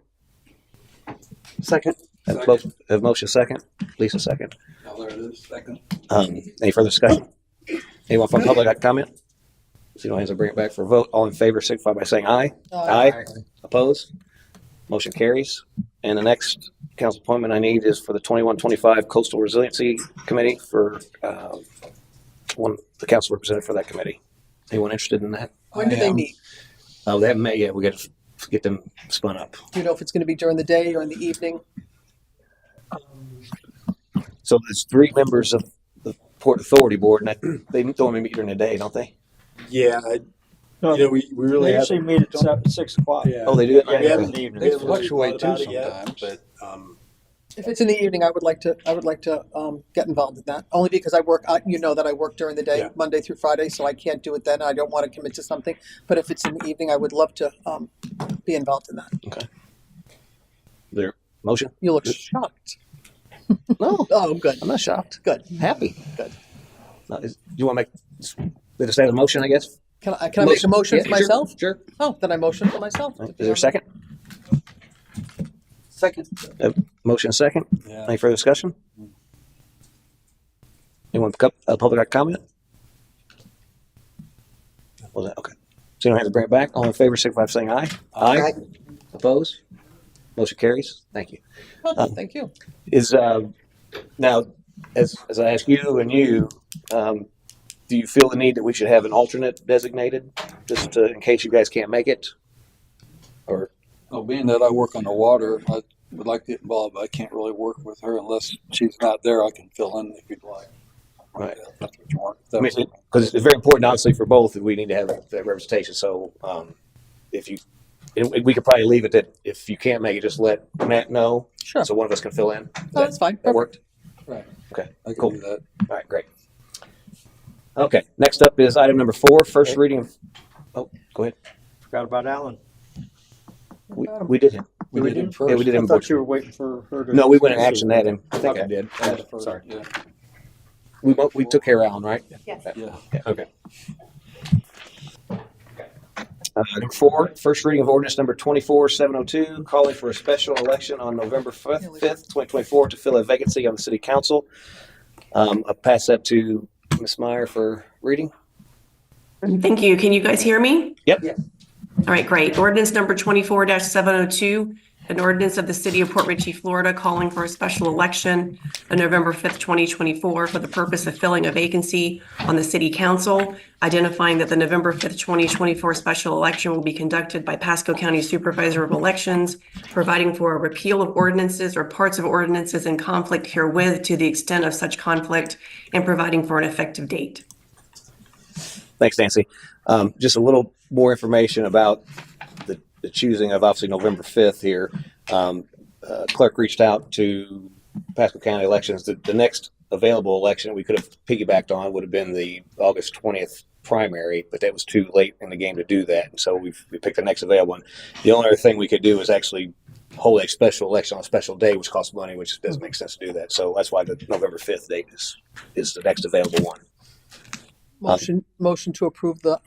Second. Have motion second. Lisa second. Oh, there it is, second. Any further discussion? Anyone from the public like to comment? See no hands, I'll bring it back for a vote. All in favor signify by saying aye. Aye. Opposed? Motion carries. And the next council appointment I need is for the 21-25 Coastal Resiliency Committee for the council representative for that committee. Anyone interested in that? When do they meet? Oh, they haven't met yet. We got to get them spun up. Do you know if it's going to be during the day or in the evening? So there's 3 members of the Port Authority Board, and they don't want to meet during the day, don't they? Yeah, No, we really they usually haven't. meet at 6 o'clock. Yeah. Oh, they do it? Yeah, We in haven't, the evening. we haven't really fluctuate thought about too it yet, sometimes. but If it's in the evening, I would like to get involved in that. Only because I work, you know that I work during the day, Yeah. Monday through Friday, so I can't do it then. I don't want to commit to something. But if it's in the evening, I would love to be involved in that. Okay. There, motion? You look shocked. No, Oh, good. I'm not shocked. Good. Happy. Good. No, do you want to they just say the motion, I guess? Can I make a motion Yeah, for myself? Sure. Oh, then I motion for myself. Is there a second? Second. Motion second. Yeah. Any further discussion? Anyone public like comment? Was that okay? So you don't have to bring it back. All in favor, signify by saying aye. Aye. Opposed? Motion carries. Thank you. Oh, thank you. Is now as I ask you and you, do you feel the need that we should have an alternate designated, just in case you guys can't make it? Or Well, being that I work on the water, I would like to get involved, but I can't really work with her unless she's not there. I can fill in if you'd like. Right. Yeah, that's what you want. I mean, because it's very important, obviously, for both that we need to have that representation. So if you, and we could probably leave it that if you can't make it, just let Matt know. Sure. So one of us can fill in. Oh, that's fine. That worked. Right. Okay. I can Cool. do that. All right. Great. Okay. Next up is item number 4, first reading of. Oh, go ahead. Forgot about Alan. We did him. We did him first. Yeah, we did I him thought first. you were waiting for her to. No, we went in action that, and I think I Okay. did. Yeah, the first, Sorry. Yeah. We took care of Alan, right? Yes. Yeah. Yeah. Okay. Item 4, first reading of ordinance number 24-702, calling for a special election on November 5th, 2024 to fill a vacancy on the city council. I'll pass that to Ms. Meyer for reading. Thank you. Can you guys hear me? Yep. All right, great. Ordinance number 24-702, an ordinance of the city of Port Richey, Florida, calling for a special election on November 5th, 2024 for the purpose of filling a vacancy on the city council, identifying that the November 5th, 2024 special election will be conducted by Pasco County Supervisor of Elections, providing for a repeal of ordinances or parts of ordinances in conflict herewith to the extent of such conflict, and providing for an effective date. Thanks, Nancy. Just a little more information about the choosing of obviously November 5th here. Clerk reached out to Pasco County Elections. The next available election we could have piggybacked on would have been the August 20th primary, but that was too late in the game to do that. And so we picked the next available one. The only other thing we could do is actually hold a special election on a special day, which costs money, which doesn't make sense to do that. So that's why the November 5th date is the next available one. Motion to approve the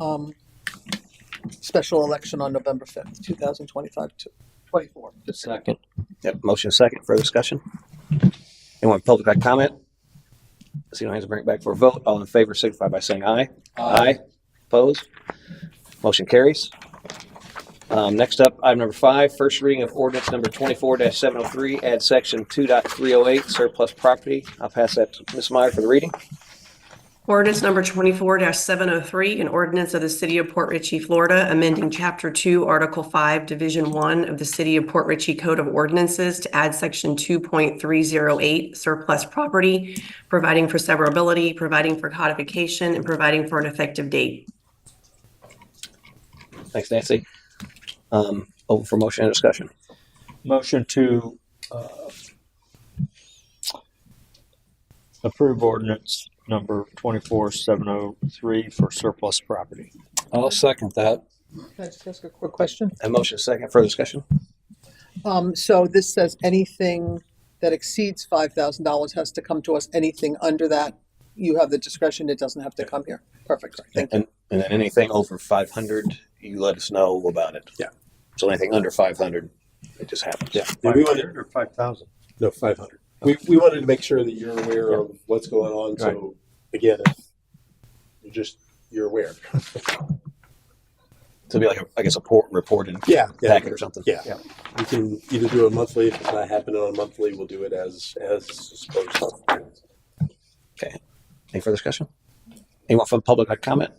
special election on November 5th, 2025 to 24. Second. Yep, motion second. Further discussion? Anyone public like comment? See no hands, bring it back for a vote. All in favor signify by saying aye. Aye. Opposed? Motion carries. Next up, item number 5, first reading of ordinance number 24-703, add section 2.308, surplus property. I'll pass that to Ms. Meyer for the reading. Ordinance number 24-703, an ordinance of the City of Port Richey, Florida, amending Chapter 2, Article 5, Division 1 of the City of Port Richey Code of Ordinances to add Section 2.308, surplus property, providing for severability, providing for codification, and providing for an effective date. Thanks, Nancy. Open for motion and discussion. Motion to approve ordinance number 24-703 for surplus property. I'll second that. Can I just ask a quick question? A motion second, further discussion. So this says anything that exceeds $5,000 has to come to us. Anything under that, you have the discretion. It doesn't have to come here. Perfect. Thank you. And then anything over 500, you let us know about it. Yeah. So anything under 500, it just happens. Yeah. 500 or 5,000? No, 500. We wanted to make sure that you're aware of what's going on. So again, if you're aware. So it'll be like a reported packet or something. Yeah. We can either do it monthly. If it's not happening on a monthly, we'll do it as supposed to. Okay. Any further discussion? Anyone from the public like comment?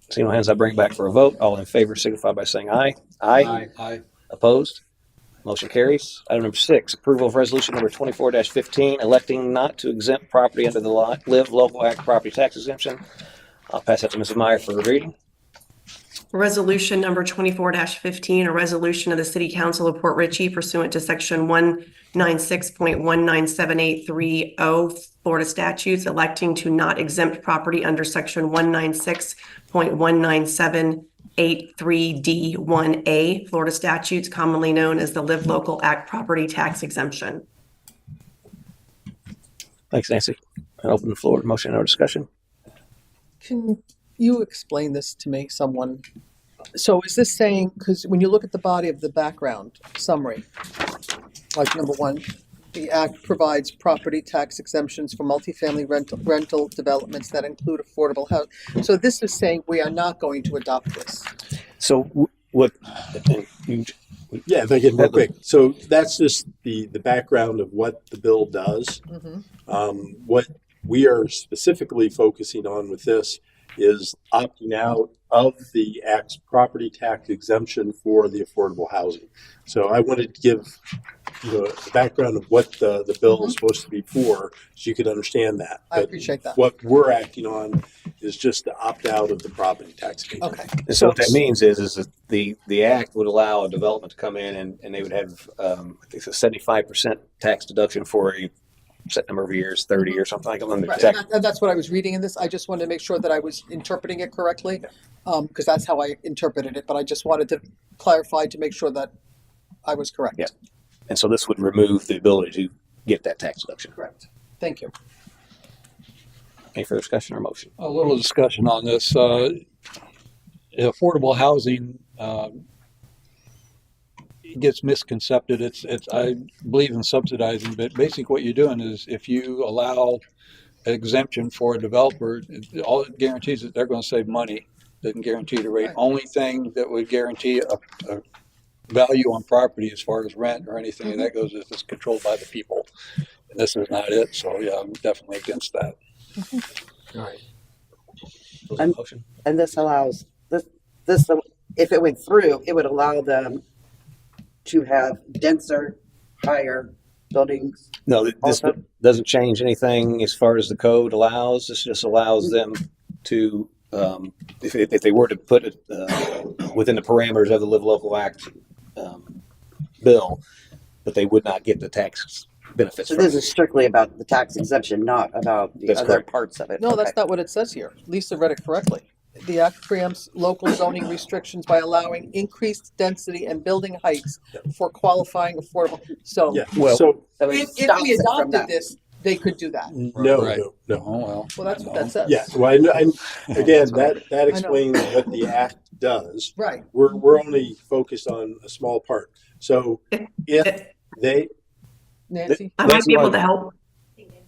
Seeing no hands, I bring back for a vote. All in favor signify by saying aye. Aye. Aye. Opposed? Motion carries. Item number 6, approval of resolution number 24-15, electing not to exempt property under the Live Local Act property tax exemption. I'll pass that to Mrs. Meyer for a reading. Resolution number 24-15, a resolution of the City Council of Port Richey pursuant to Section 196.19783.0 Florida statutes, electing to not exempt property under Section 196.19783D1A Florida statutes, commonly known as the Live Local Act property tax exemption. Thanks, Nancy. I open the floor to motion or discussion. Can you explain this to me, someone? So is this saying, because when you look at the body of the background summary, like number 1, the act provides property tax exemptions for multifamily rental developments that include affordable housing. So this is saying we are not going to adopt this. So what? Yeah, if I can real quick. So that's just the background of what the bill does. What we are specifically focusing on with this is opting out of the Act's property tax exemption for the affordable housing. So I wanted to give the background of what the bill is supposed to be for, so you could understand that. I appreciate that. What we're acting on is just to opt out of the property tax exemption. Okay. And so what that means is that the act would allow a development to come in and they would have I think it's a 75% tax deduction for a set number of years, 30 or something like that. Right. And that's what I was reading in this. I just wanted to make sure that I was interpreting it correctly, because that's how I interpreted it. But I just wanted to clarify to make sure that I was correct. Yeah. And so this would remove the ability to get that tax deduction. Correct. Thank you. Any further discussion or motion? A little discussion on this. Affordable housing gets misconcepted. It's I believe in subsidizing, but basically what you're doing is if you allow exemption for a developer, all it guarantees is they're going to save money. Doesn't guarantee the rate. Right. Only thing that would guarantee a value on property as far as rent or anything that goes is it's controlled by the people. And this is not it. So yeah, I'm definitely against that. All right. And this allows this if it went through, it would allow them to have denser, higher buildings. No, this also doesn't change anything as far as the code allows. This just allows them to, if they were to put it within the parameters of the Live Local Act bill, but they would not get the tax benefits. So this is strictly about the tax exemption, not about the That's other correct. parts of it. No, Okay. that's not what it says here. Lisa read it correctly. The act preempts local zoning restrictions by allowing increased density and building heights for qualifying affordable. So Yeah. Well, So So it if stops we it from adopted that. this, they could do that. no, Right. no. Oh, well. Well, that's what that says. Yeah. Well, again, that explains what the act does. Right. We're only focused on a small part. So if they Nancy? I might be able to help.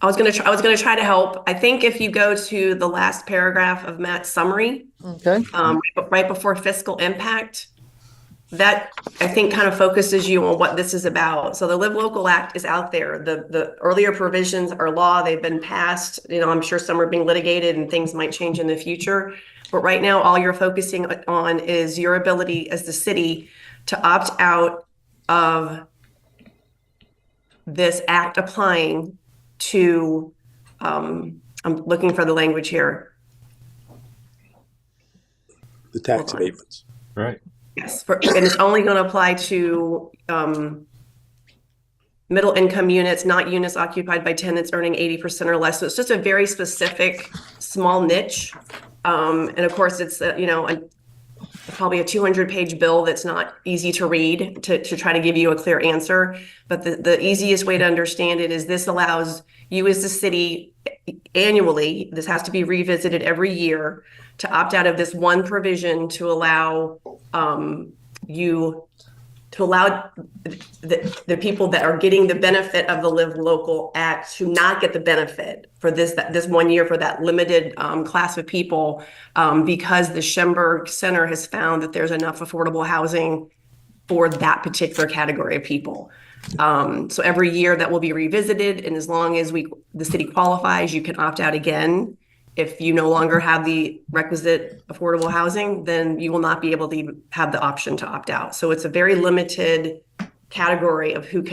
I was gonna try to help. I think if you go to the last paragraph of Matt's summary, Okay. right before fiscal impact, that I think kind of focuses you on what this is about. So the Live Local Act is out there. The earlier provisions are law. They've been passed. I'm sure some are being litigated and things might change in the future. But right now, all you're focusing on is your ability as the city to opt out of this act applying to, I'm looking for the language here. The tax abatements. Right. Yes, and it's only going to apply to middle income units, not units occupied by tenants earning 80% or less. So it's just a very specific small niche. And of course, it's probably a 200-page bill that's not easy to read to try to give you a clear answer. But the easiest way to understand it is this allows you as the city annually, this has to be revisited every year, to opt out of this one provision to allow the people that are getting the benefit of the Live Local Act to not get the benefit for this 1 year for that limited class of people, because the Schemberg Center has found that there's enough affordable housing for that particular category of people. So every year that will be revisited, and as long as the city qualifies, you can opt out again. If you no longer have the requisite affordable housing, then you will not be able to have the option to opt out. So it's a very limited category of who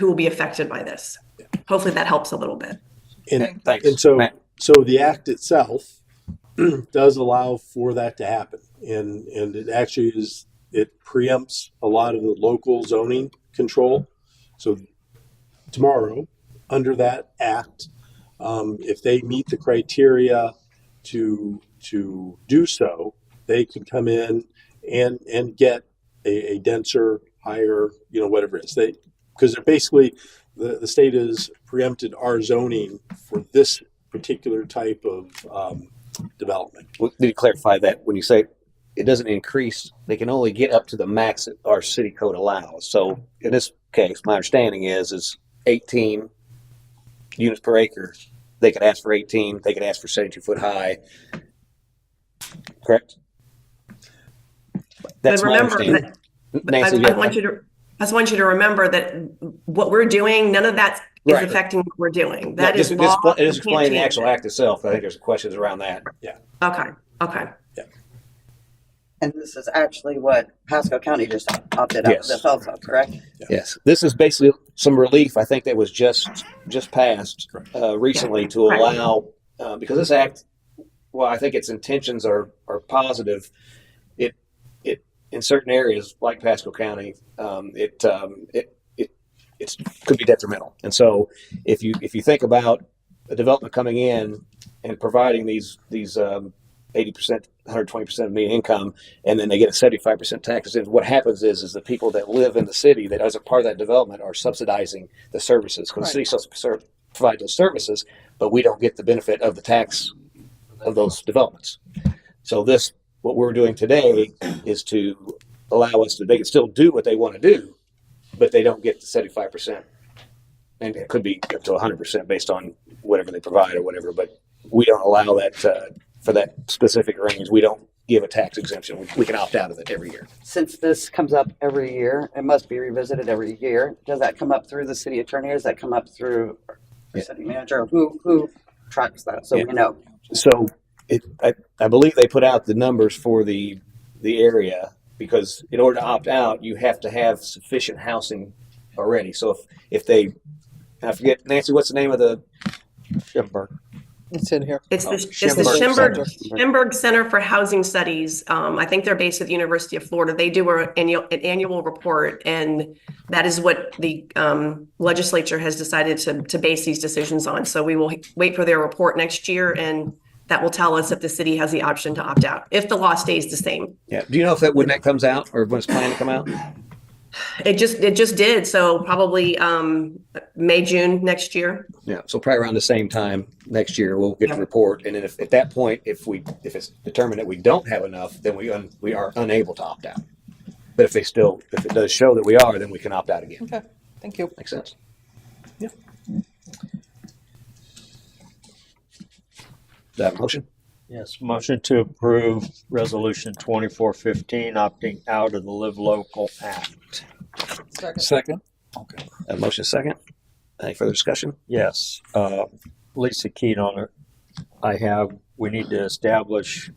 will be affected by this. Hopefully that helps a little bit. And, Thanks, and so, Matt. so the act itself does allow for that to happen. And it actually it preempts a lot of the local zoning control. So tomorrow, under that act, if they meet the criteria to do so, they can come in and get a denser, higher, whatever it is. Because they're basically the state has preempted our zoning for this particular type of development. Well, did you clarify that when you say it doesn't increase, they can only get up to the max that our city code allows. So in this case, my understanding is 18 units per acre. They could ask for 18. They could ask for 72-foot high. Correct? That's But my remember, understanding. Nancy, I just want you to remember that what we're doing, none of that is Right. affecting what we're doing. That Just is law. it You is can't explaining the change actual it. act itself. I think there's questions around that. Yeah. Okay. And this is actually what Pasco County just opted out of Yes. this also, correct? Yes, this is basically some relief. I think that was just passed recently to allow because this act, well, I think its intentions are positive. It in certain areas like Pasco County, it could be detrimental. And so if you think about a development coming in and providing these 80%, 120% of median income, and then they get a 75% tax. And what happens is the people that live in the city that as a part of that development are subsidizing the services. Because the city still provide those services, but we don't get the benefit of the tax of those developments. So what we're doing today is to allow us they can still do what they want to do, but they don't get the 75%. And it could be up to 100% based on whatever they provide or whatever, but we don't allow that for that specific range. We don't give a tax exemption. We can opt out of it every year. Since this comes up every year, it must be revisited every year. Does that come up through the city attorney or does that come up through our city manager? Who tracks that so we know? So I believe they put out the numbers for the area because in order to opt out, you have to have sufficient housing already. So if they, I forget, Nancy, what's the name of the Schemberg? It's in here. It's the Schemberg Schemberg Center for Housing Studies. I think they're based at the University of Florida. They do an annual report, and that is what the legislature has decided to base these decisions on. So we will wait for their report next year, and that will tell us if the city has the option to opt out, if the law stays the same. Yeah. Do you know when that comes out or when it's planned to come out? It just did. So probably May, June next year. Yeah. So probably around the same time next year, we'll get the report. And then if at that point, if it's determined that we don't have enough, then we are unable to opt out. But if it does show that we are, then we can opt out again. Okay. Thank you. Makes sense. Yeah. Do I have a motion? Yes, motion to approve Resolution 2415, opting out of the Live Local Act. Second. Okay. A motion second. Any further discussion? Yes, Lisa keyed on it. We need to establish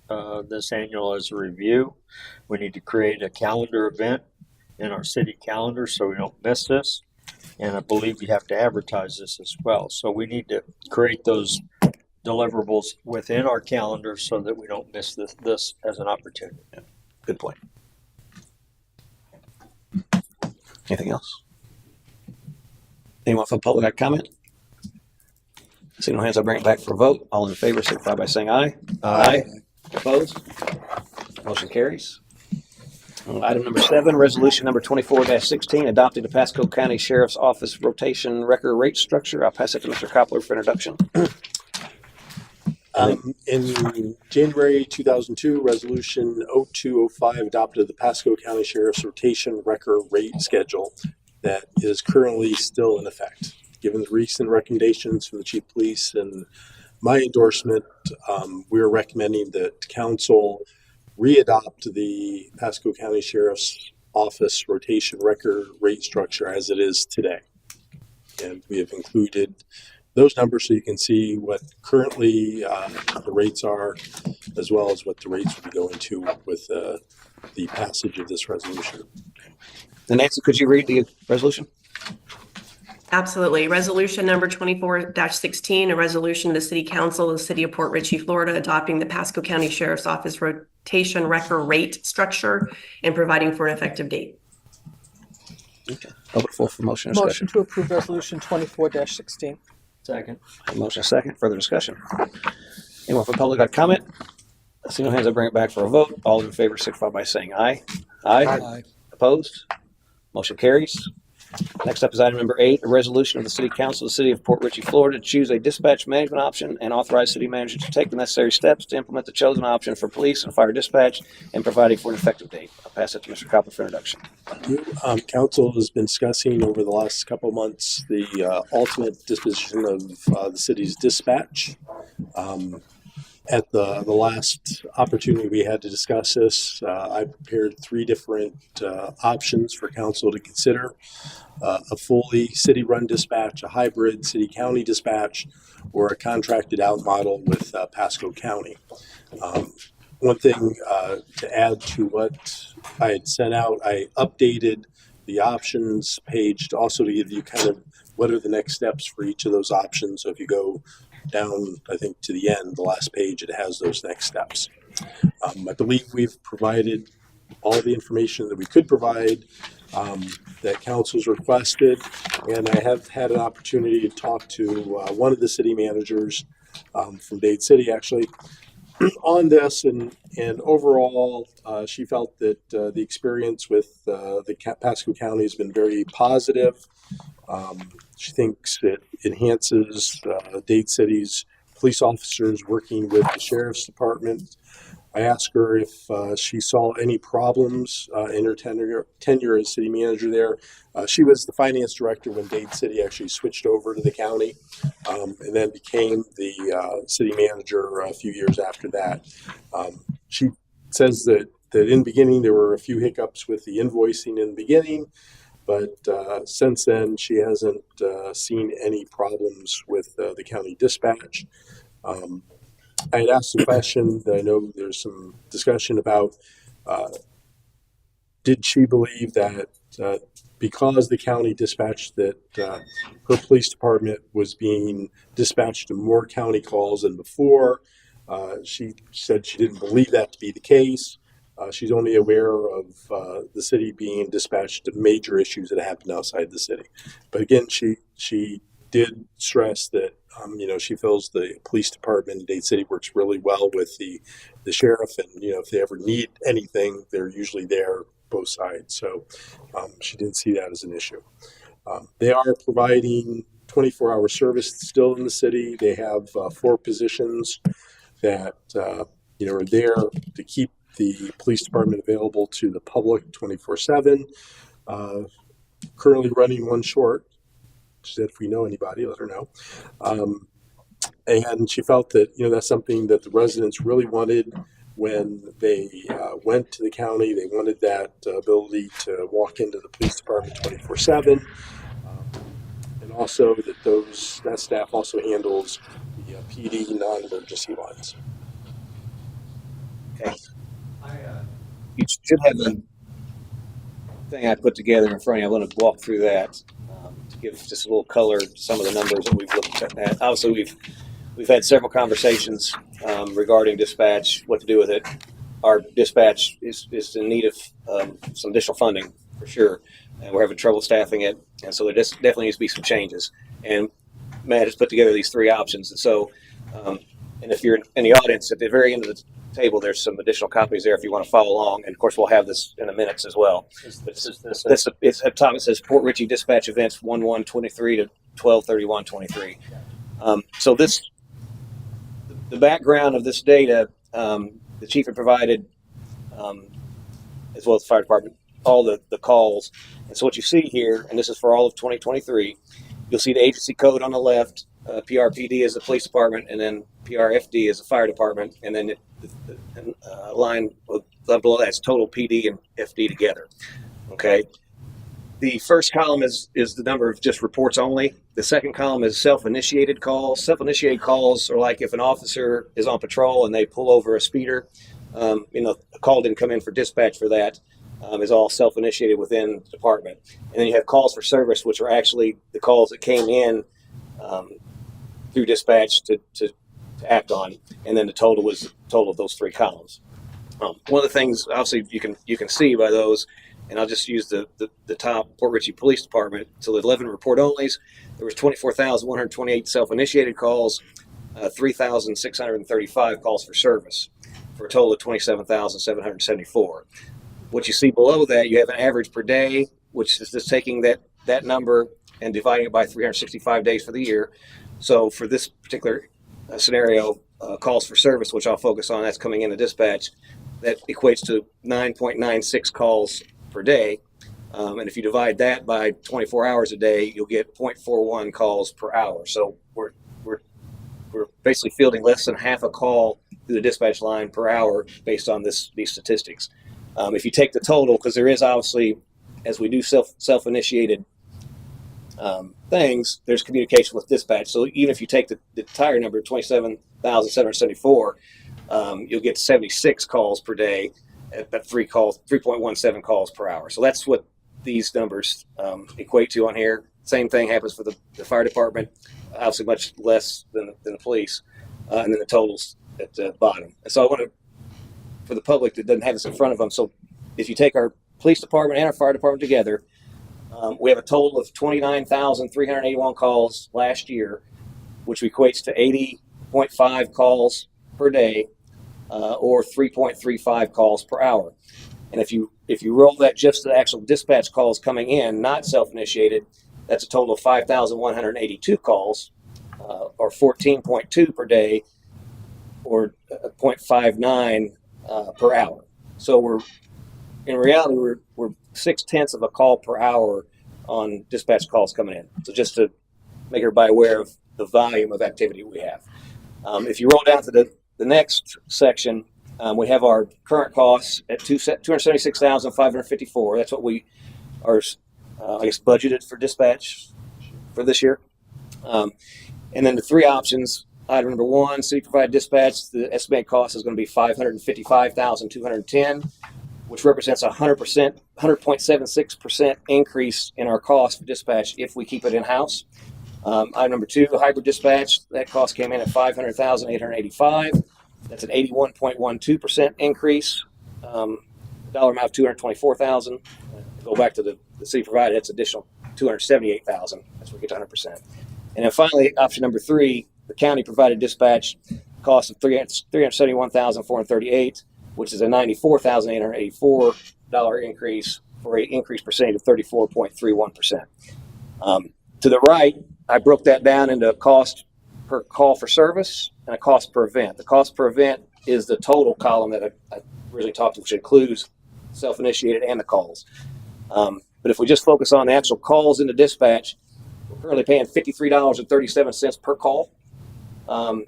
this annual as a review. We need to create a calendar event in our city calendar so we don't miss this. And I believe we have to advertise this as well. So we need to create those deliverables within our calendar so that we don't miss this as an opportunity. Good point. Anything else? Anyone from the public got comment? Seeing no hands, I'll bring it back for a vote. All in favor, signify by saying aye. Aye. Opposed? Motion carries. Item number 7, resolution number 24-16, adopting the Pasco County Sheriff's Office rotation record rate structure. I'll pass it to Mr. Koppler for introduction. In January 2002, Resolution 0205 adopted the Pasco County Sheriff's rotation record rate schedule that is currently still in effect. Given the recent recommendations from the Chief of Police and my endorsement, we are recommending that Council readopt the Pasco County Sheriff's Office rotation record rate structure as it is today. And we have included those numbers so you can see what currently the rates are, as well as what the rates will be going to with the passage of this resolution. And Nancy, could you read the resolution? Absolutely. Resolution number 24-16, a resolution of the City Council of the City of Port Richey, Florida, adopting the Pasco County Sheriff's Office rotation record rate structure and providing for an effective date. Okay. Open the floor for motion and Motion discussion. to approve Resolution 24-16. Second. Motion second. Further discussion. Anyone from the public got comment? Seeing no hands, I'll bring it back for a vote. All in favor, signify by saying aye. Aye. Opposed? Motion carries. Next up is item number 8, a resolution of the City Council of the City of Port Richey, Florida, to choose a dispatch management option and authorize city manager to take the necessary steps to implement the chosen option for police and fire dispatch and providing for an effective date. I'll pass it to Mr. Koppler for introduction. Council has been discussing over the last couple of months the ultimate disposition of the city's dispatch. At the last opportunity we had to discuss this, I prepared 3 different options for council to consider. A fully city-run dispatch, a hybrid city-county dispatch, or a contracted out model with Pasco County. One thing to add to what I had sent out, I updated the options page to also to give you kind of what are the next steps for each of those options. So if you go down, I think, to the end, the last page, it has those next steps. I believe we've provided all the information that we could provide that council's requested, and I have had an opportunity to talk to one of the city managers from Dade City, actually, on this, and overall, she felt that the experience with the Pasco County has been very positive. She thinks it enhances Dade City's police officers working with the sheriff's department. I asked her if she saw any problems in her tenure as city manager there. She was the finance director when Dade City actually switched over to the county, and then became the city manager a few years after that. She says that in the beginning there were a few hiccups with the invoicing in the beginning, but since then she hasn't seen any problems with the county dispatch. I had asked a question that I know there's some discussion about. Did she believe that because the county dispatched that her police department was being dispatched to more county calls than before? She said she didn't believe that to be the case. She's only aware of the city being dispatched to major issues that happen outside the city. But again, she did stress that she feels the police department in Dade City works really well with the sheriff, and if they ever need anything, they're usually there, both sides. So she didn't see that as an issue. They are providing 24-hour service still in the city. They have 4 positions that are there to keep the police department available to the public 24/7. Currently running 1 short. She said if we know anybody, let her know. And she felt that, that's something that the residents really wanted when they went to the county. They wanted that ability to walk into the police department 24/7. And also that staff also handles the PD non-emergency lines. Okay. You should have a thing I put together in front of you. I want to walk through that to give just a little color to some of the numbers that we've looked at. Obviously, we've had several conversations regarding dispatch, what to do with it. Our dispatch is in need of some additional funding for sure, and we're having trouble staffing it, and so there definitely needs to be some changes. And Matt has put together these three options, and so and if you're in the audience, at the very end of the table, there's some additional copies there if you want to follow along, and of course we'll have this in a minutes as well. It's at top. It says Port Richey dispatch events 1/1/23 to 12/31/23. So the background of this data, the chief had provided, as well as the fire department, all the calls. And so what you see here, and this is for all of 2023, you'll see the agency code on the left. PRPD is the police department, and then PRFD is the fire department, and then the line below that is total PD and FD together. Okay. The first column is the number of just reports only. The second column is self-initiated calls. Self-initiated calls are like if an officer is on patrol and they pull over a speeder. A call didn't come in for dispatch for that. Is all self-initiated within the department. And then you have calls for service, which are actually the calls that came in through dispatch to act on. And then the total was the total of those three columns. One of the things, obviously, you can see by those, and I'll just use the top Port Richey Police Department. So the 11 report onlys, there was 24,128 self-initiated calls, 3,635 calls for service, for a total of 27,774. What you see below that, you have an average per day, which is just taking that number and dividing it by 365 days for the year. So for this particular scenario, calls for service, which I'll focus on, that's coming into dispatch, that equates to 9.96 calls per day. And if you divide that by 24 hours a day, you'll get 0.41 calls per hour. So we're basically fielding less than half a call through the dispatch line per hour based on these statistics. If you take the total, because there is obviously, as we do self-initiated things, there's communication with dispatch. So even if you take the entire number, 27,774, you'll get 76 calls per day at 3.17 calls per hour. So that's what these numbers equate to on here. Same thing happens for the fire department, obviously much less than the police, and then the totals at the bottom. And so I want to, for the public that doesn't have this in front of them, so if you take our police department and our fire department together, we have a total of 29,381 calls last year, which equates to 80.5 calls per day, or 3.35 calls per hour. And if you roll that just to the actual dispatch calls coming in, not self-initiated, that's a total of 5,182 calls, or 14.2 per day, or 0.59 per hour. So in reality, we're 0.6 of a call per hour on dispatch calls coming in. So just to make everybody aware of the volume of activity we have. If you roll down to the next section, we have our current costs at $276,554. That's what we are, budgeted for dispatch for this year. And then the three options. Item number one, city provided dispatch. The estimated cost is going to be $555,210, which represents 100.76% increase in our cost for dispatch if we keep it in house. Item number two, hybrid dispatch. That cost came in at $500,885. That's an 81.12% increase. Dollar amount of $224,000. Go back to the city provided. That's additional $278,000. That's where we get to 100%. And then finally, option number three, the county provided dispatch cost of $371,438, which is a $94,884 increase for an increased percentage of 34.31%. To the right, I broke that down into a cost per call for service and a cost per event. The cost per event is the total column that I originally talked about, which includes self-initiated and the calls. But if we just focus on the actual calls into dispatch, we're currently paying $53.37 per call.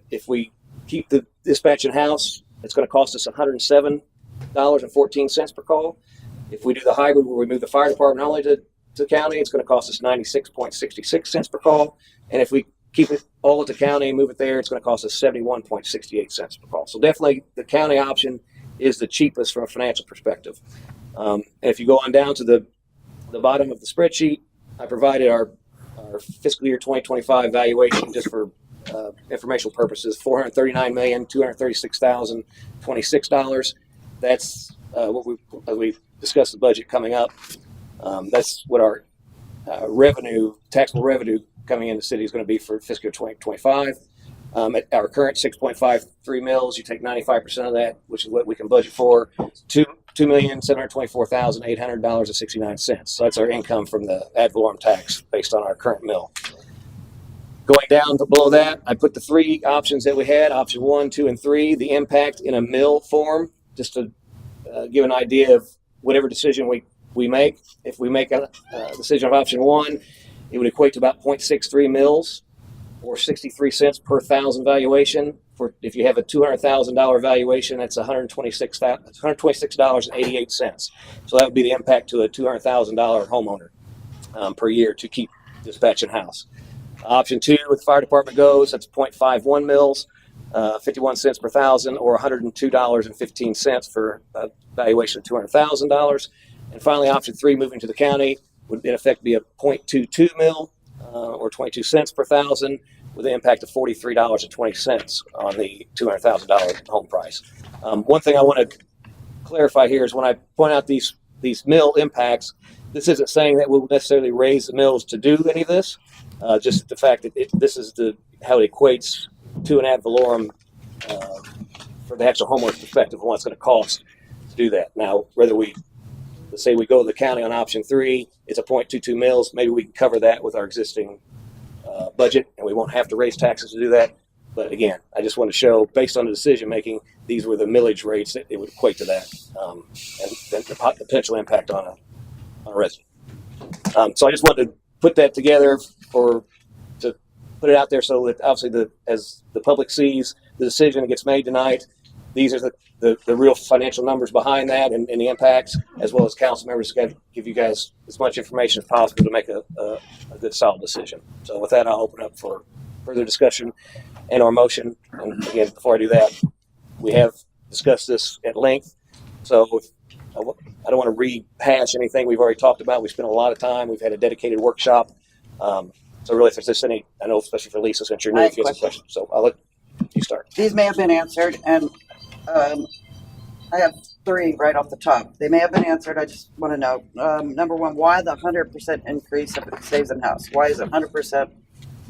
If we keep the dispatch in-house, it's going to cost us $107.14 per call. If we do the hybrid where we move the fire department only to county, it's going to cost us 96.66 cents per call. And if we keep it all at the county and move it there, it's going to cost us 71.68 cents per call. So definitely the county option is the cheapest from a financial perspective. And if you go on down to the bottom of the spreadsheet, I provided our fiscal year 2025 valuation just for informational purposes, $439,236,026. That's what we discussed the budget coming up. That's what our taxable revenue coming into the city is going to be for fiscal year 2025. At our current 6.53 mils, you take 95% of that, which is what we can budget for, $2,724,800.69. So that's our income from the ad valorem tax based on our current mill. Going down below that, I put the three options that we had, option 1, 2, and 3, the impact in a mill form, just to give an idea of whatever decision we make. If we make a decision of option 1, it would equate to about 0.63 mils or 63 cents per thousand valuation. If you have a $200,000 valuation, that's $126.88. So that would be the impact to a $200,000 homeowner per year to keep dispatch in-house. Option 2, with the fire department goes, that's 0.51 mils, 51 cents per thousand, or $102.15 for a valuation of $200,000. And finally, option 3, moving to the county, would in effect be a 0.22 mil, or 22 cents per thousand, with an impact of $43.20 on the $200,000 home price. One thing I want to clarify here is when I point out these mill impacts, this isn't saying that we'll necessarily raise the mills to do any of this. Just the fact that this is how it equates to an ad valorem for the actual homeowner's perspective of what it's going to cost to do that. Now, whether let's say we go to the county on option 3, it's a 0.22 mils. Maybe we can cover that with our existing budget, and we won't have to raise taxes to do that. But again, I just want to show, based on the decision making, these were the millage rates that it would equate to that, and then the potential impact on a resident. So I just wanted to put that together to put it out there so that obviously as the public sees the decision that gets made tonight, these are the real financial numbers behind that and the impacts, as well as council members got to give you guys as much information as possible to make a good solid decision. So with that, I'll open up for further discussion and our motion. And again, before I do that, we have discussed this at length. So I don't want to rehash anything we've already talked about. We spent a lot of time. We've had a dedicated workshop. So really, if there's just any, I know especially for Lisa, since you're new, if you have some questions. So I'll let you start. These may have been answered, and I have 3 right off the top. They may have been answered. I just want to know, number 1, why the 100% increase if it stays in house? Why is it 100%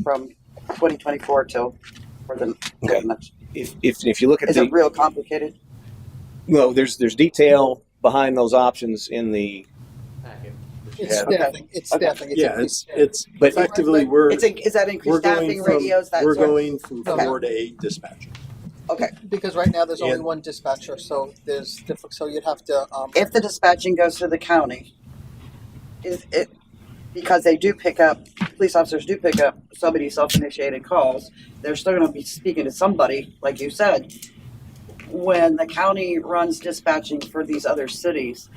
from 2024 till for the next? If you look at is it real complicated? No, there's detail behind those options in the packet. It's staffing. It's staffing. It's but effectively is that increased staffing, radios, that we're sort of? going from 4 to 8 dispatchers. Okay, because right now there's only one dispatcher, so so you'd have to. If the dispatching goes to the county, is it because they do pick up, police officers do pick up so many self-initiated calls, they're still going to be speaking to somebody, like you said. When the county runs dispatching for these other cities,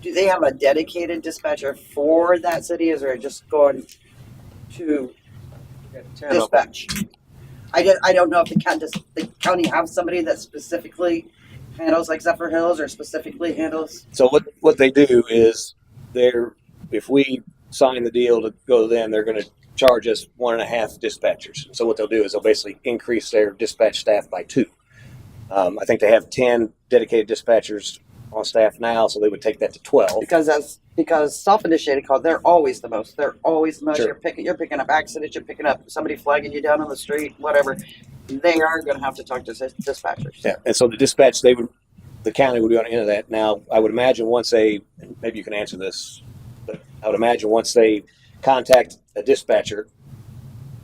do they have a dedicated dispatcher for that city? Is it just going to dispatch? I don't know if the county have somebody that specifically handles like Zephyr Hills or specifically handles. So what they do is if we sign the deal to go to them, they're going to charge us 1.5 dispatchers. So what they'll do is they'll basically increase their dispatch staff by 2. I think they have 10 dedicated dispatchers on staff now, so they would take that to 12. Because self-initiated calls, they're always the most. They're always the most. Sure. You're picking up accidents. You're picking up somebody flagging you down on the street, whatever. They are going to have to talk to dispatchers. Yeah, and so the dispatch, the county would be on the end of that. Now, I would imagine maybe you can answer this, but I would imagine once they contact a dispatcher,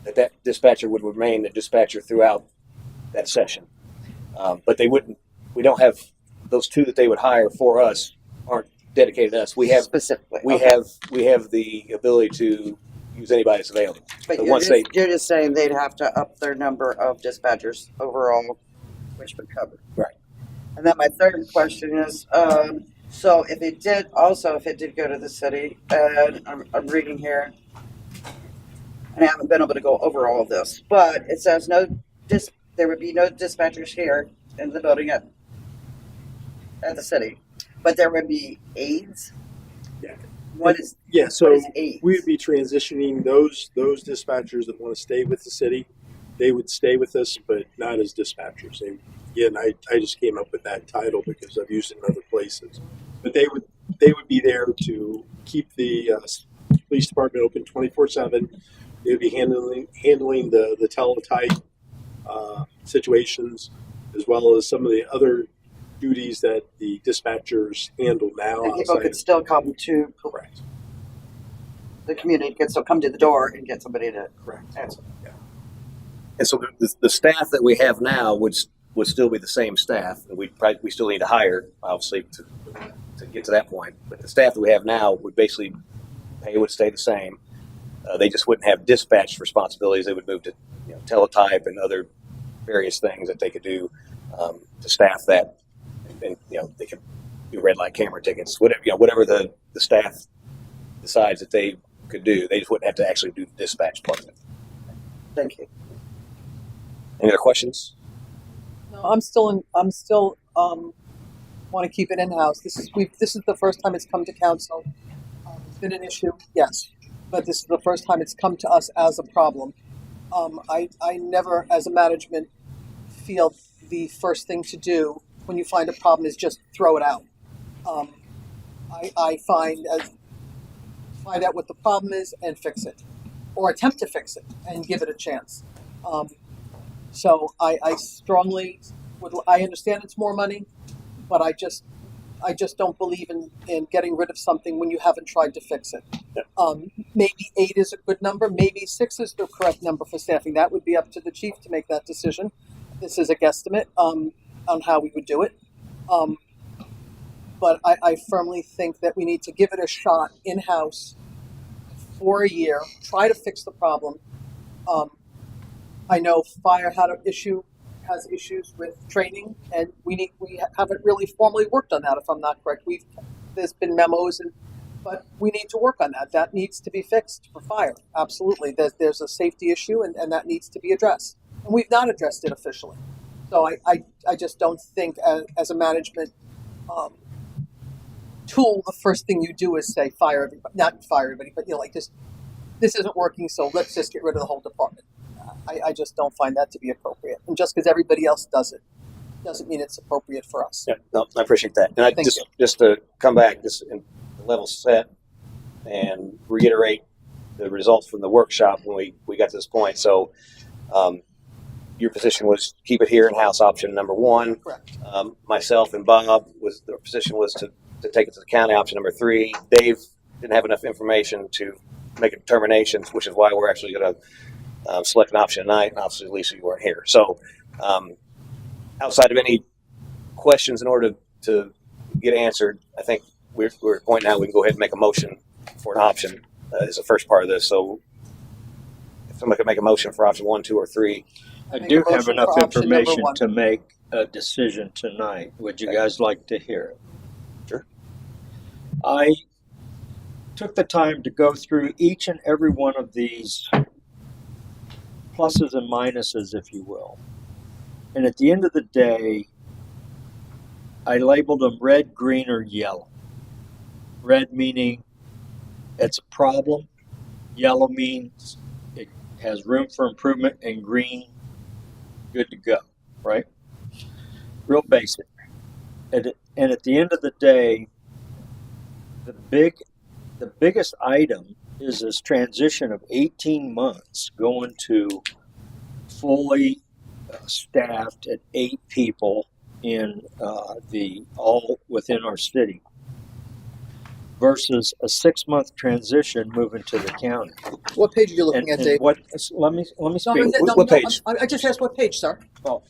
that dispatcher would remain a dispatcher throughout that session. But we don't have those 2 that they would hire for us aren't dedicated to us. We have specifically. We have the ability to use anybody that's available. But But you're once just, you're just saying they'd have to up their number of dispatchers overall, which would cover. Right. And then my third question is, so if it did go to the city, and I'm reading here, and I haven't been able to go over all of this, but it says there would be no dispatchers here in the building at the city, but there would be aides. Yeah. What is So aides? we would be transitioning those dispatchers that want to stay with the city. They would stay with us, but not as dispatchers. Again, I just came up with that title because I've used it in other places. But they would be there to keep the police department open 24/7. They would be handling the teletype situations, as well as some of the other duties that the dispatchers handle now. And people could still come to Correct. the community, could still come to the door and get somebody to answer. Yeah. And so the staff that we have now would still be the same staff. And we still need to hire, obviously, to get to that point. But the staff that we have now would basically, pay would stay the same. They just wouldn't have dispatch responsibilities. They would move to teletype and other various things that they could do to staff that. And they could do red light camera tickets, whatever the staff decides that they could do. They just wouldn't have to actually do the dispatch part of it. Thank you. Any other questions? No, I'm still want to keep it in-house. This is the first time it's come to council. It's been an issue, yes, but this is the first time it's come to us as a problem. I never, as a management, feel the first thing to do when you find a problem is just throw it out. I find out what the problem is and fix it, or attempt to fix it and give it a chance. So I strongly I understand it's more money, but I just don't believe in getting rid of something when you haven't tried to fix it. Maybe 8 is a good number. Maybe 6 is the correct number for staffing. That would be up to the chief to make that decision. This is a guesstimate on how we would do it. But I firmly think that we need to give it a shot in-house for a year, try to fix the problem. I know fire has issues with training, and we haven't really formally worked on that, if I'm not correct. There's been memos, but we need to work on that. That needs to be fixed for fire. Absolutely. There's a safety issue, and that needs to be addressed. And we've not addressed it officially. So I just don't think as a management tool, the first thing you do is say fire everybody, not fire everybody, but this isn't working, so let's just get rid of the whole department. I just don't find that to be appropriate. And just because everybody else does it doesn't mean it's appropriate for us. Yeah, no, I appreciate that. And just to come back, just in level set and reiterate the results from the workshop when we got to this point. So your position was keep it here in-house, option number 1. Correct. Myself and Bob the position was to take it to the county, option number 3. Dave didn't have enough information to make a determination, which is why we're actually going to select an option tonight. And obviously, Lisa, you weren't here. So outside of any questions in order to get answered, I think we're at a point now we can go ahead and make a motion for an option as the first part of this. So if somebody could make a motion for option 1, 2, or 3. I do have enough information to make a decision tonight. Would you guys like to hear it? Sure. I took the time to go through each and every one of these pluses and minuses, if you will. And at the end of the day, I labeled them red, green, or yellow. Red meaning it's a problem. Yellow means it has room for improvement. And green, good to go, right? Real basic. And at the end of the day, the biggest item is this transition of 18 months going to fully staffed at 8 people in all within our city versus a 6-month transition moving to the county. What page are you looking at, Dave? Let me speak. What page? I just asked what page, sir. Well,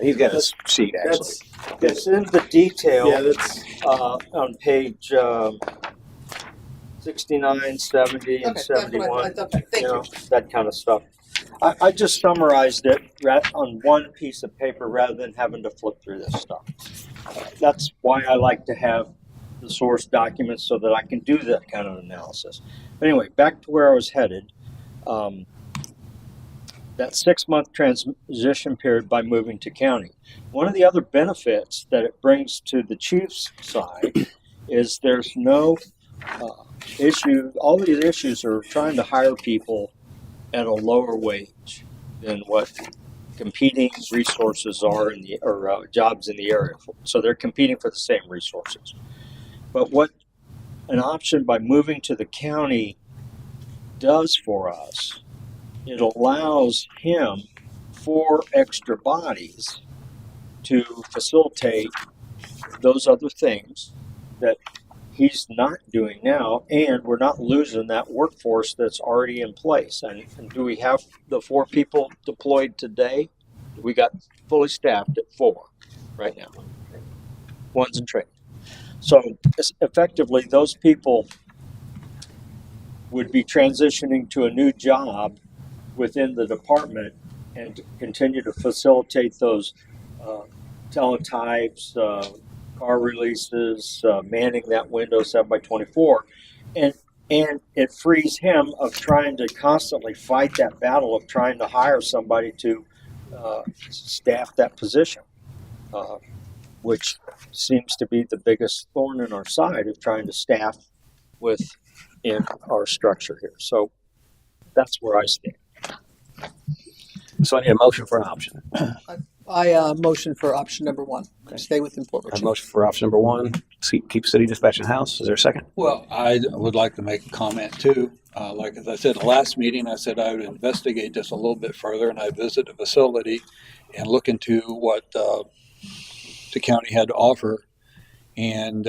he's got a sheet actually. It's in the detail. Yeah, that's on page 69, 70, and Okay, that's what I 71. thought. Thank you. That kind of stuff. I just summarized it on one piece of paper rather than having to flip through this stuff. That's why I like to have the source documents so that I can do that kind of analysis. But anyway, back to where I was headed. That 6-month transition period by moving to county. One of the other benefits that it brings to the chief's side is there's no issue. All these issues are trying to hire people at a lower wage than what competing resources are or jobs in the area. So they're competing for the same resources. But what an option by moving to the county does for us, it allows him 4 extra bodies to facilitate those other things that he's not doing now, and we're not losing that workforce that's already in place. And do we have the 4 people deployed today? We got fully staffed at 4 right now. One's in training. So effectively, those people would be transitioning to a new job within the department and to continue to facilitate those teletypes, car releases, manning that window 7x24, and it frees him of trying to constantly fight that battle of trying to hire somebody to staff that position, which seems to be the biggest thorn in our side of trying to staff within our structure here. So that's where I stand. So I need a motion for an option. I motion for option number 1. Stay within Port A Richey. motion for option number 1, keep city dispatch in house. Is there a second? Well, I would like to make a comment too. Like as I said, the last meeting, I said I would investigate this a little bit further, and I visit the facility and look into what the county had to offer. And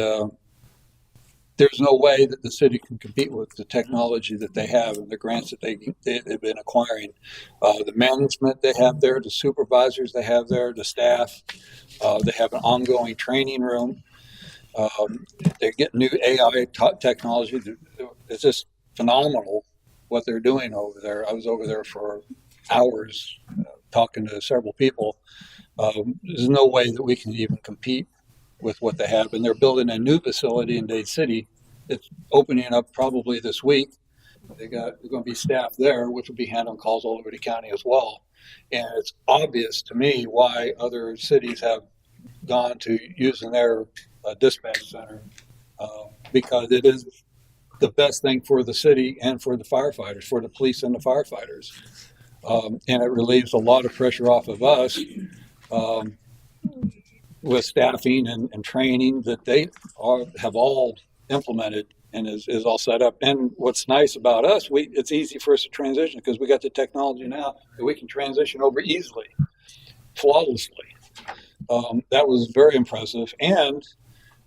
there's no way that the city can compete with the technology that they have and the grants that they've been acquiring. The management they have there, the supervisors they have there, the staff, they have an ongoing training room. They get new AI technology. It's just phenomenal what they're doing over there. I was over there for hours talking to several people. There's no way that we can even compete with what they have. And they're building a new facility in Dade City. It's opening up probably this week. They're going to be staff there, which will be handling calls all over the county as well. And it's obvious to me why other cities have gone to using their dispatch center, because it is the best thing for the city and for the firefighters, for the police and the firefighters. And it relieves a lot of pressure off of us with staffing and training that they have all implemented and is all set up. And what's nice about us, it's easy for us to transition because we got the technology now that we can transition over easily, flawlessly. That was very impressive. And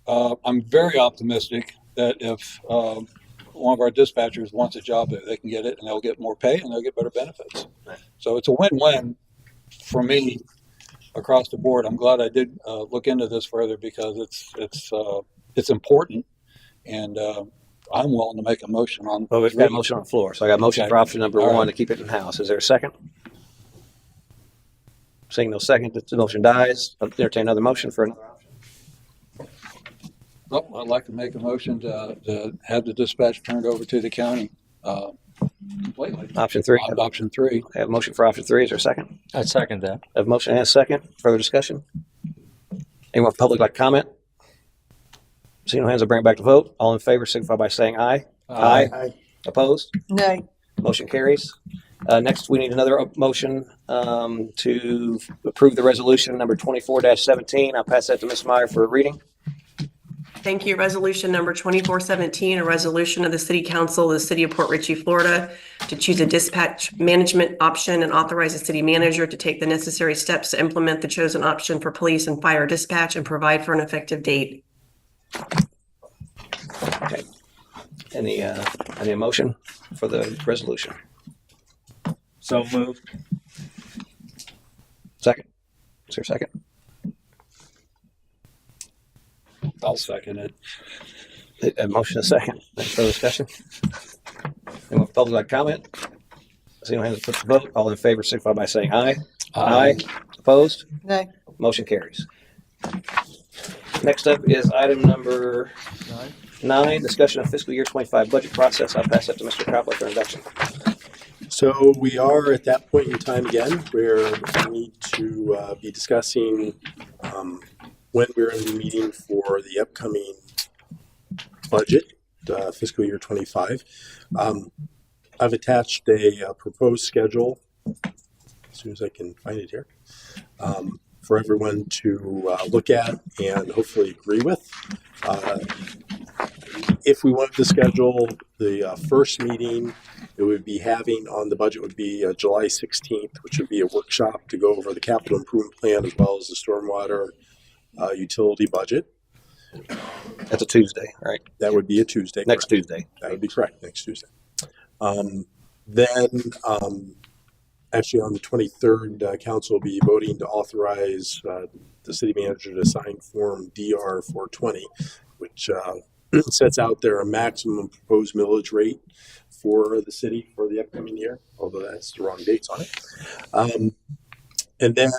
I'm very optimistic that if one of our dispatchers wants a job there, they can get it and they'll get more pay and they'll get better benefits. So it's a win-win for me across the board. I'm glad I did look into this further because it's important, and I'm willing to make a motion on. Well, we've got a motion on the floor, so I got a motion for option number All 1 right. to keep it in house. Is there a second? Seeing no second, the motion dies. I'll entertain another motion for another option. Well, I'd like to make a motion to have the dispatch turned over to the county completely. Option 3. Option 3. I have a motion for option 3. Is there a second? I second that. I have a motion and a second. Further discussion? Anyone from the public like to comment? Seeing no hands, I'll bring it back to vote. All in favor signify by saying aye. Aye. Opposed? Nay. Motion carries. Next, we need another motion to approve the resolution number 24-17. I'll pass that to Ms. Meyer for a reading. Thank you. Resolution number 2417, a resolution of the City Council of the City of Port Richey, Florida, to choose a dispatch management option and authorize the city manager to take the necessary steps to implement the chosen option for police and fire dispatch and provide for an effective date. Okay. Any motion for the resolution? So moved. Second. Is there a second? I'll second it. A motion, a second. Any further discussion? Anyone from public like comment? Seeing no hands, put the vote. All in favor, signify by saying aye. Aye. Opposed? Nay. Motion carries. Next up is item number 9, discussion of fiscal year 25 budget process. I'll pass that to Mr. Copley for introduction. So we are at that point in time again where we need to be discussing when we're going to be meeting for the upcoming budget, fiscal year 25. I've attached a proposed schedule as soon as I can find it here for everyone to look at and hopefully agree with. If we wanted to schedule the first meeting it would be having on the budget would be July 16th, which would be a workshop to go over the capital improvement plan as well as the stormwater utility budget. That's a Tuesday, right? That would be a Tuesday. Next correct. Tuesday. That would be correct, next Tuesday. Actually on the 23rd, council will be voting to authorize the city manager to sign form DR 420, which sets out there a maximum proposed millage rate for the city for the upcoming year, although that's the wrong dates on it. And then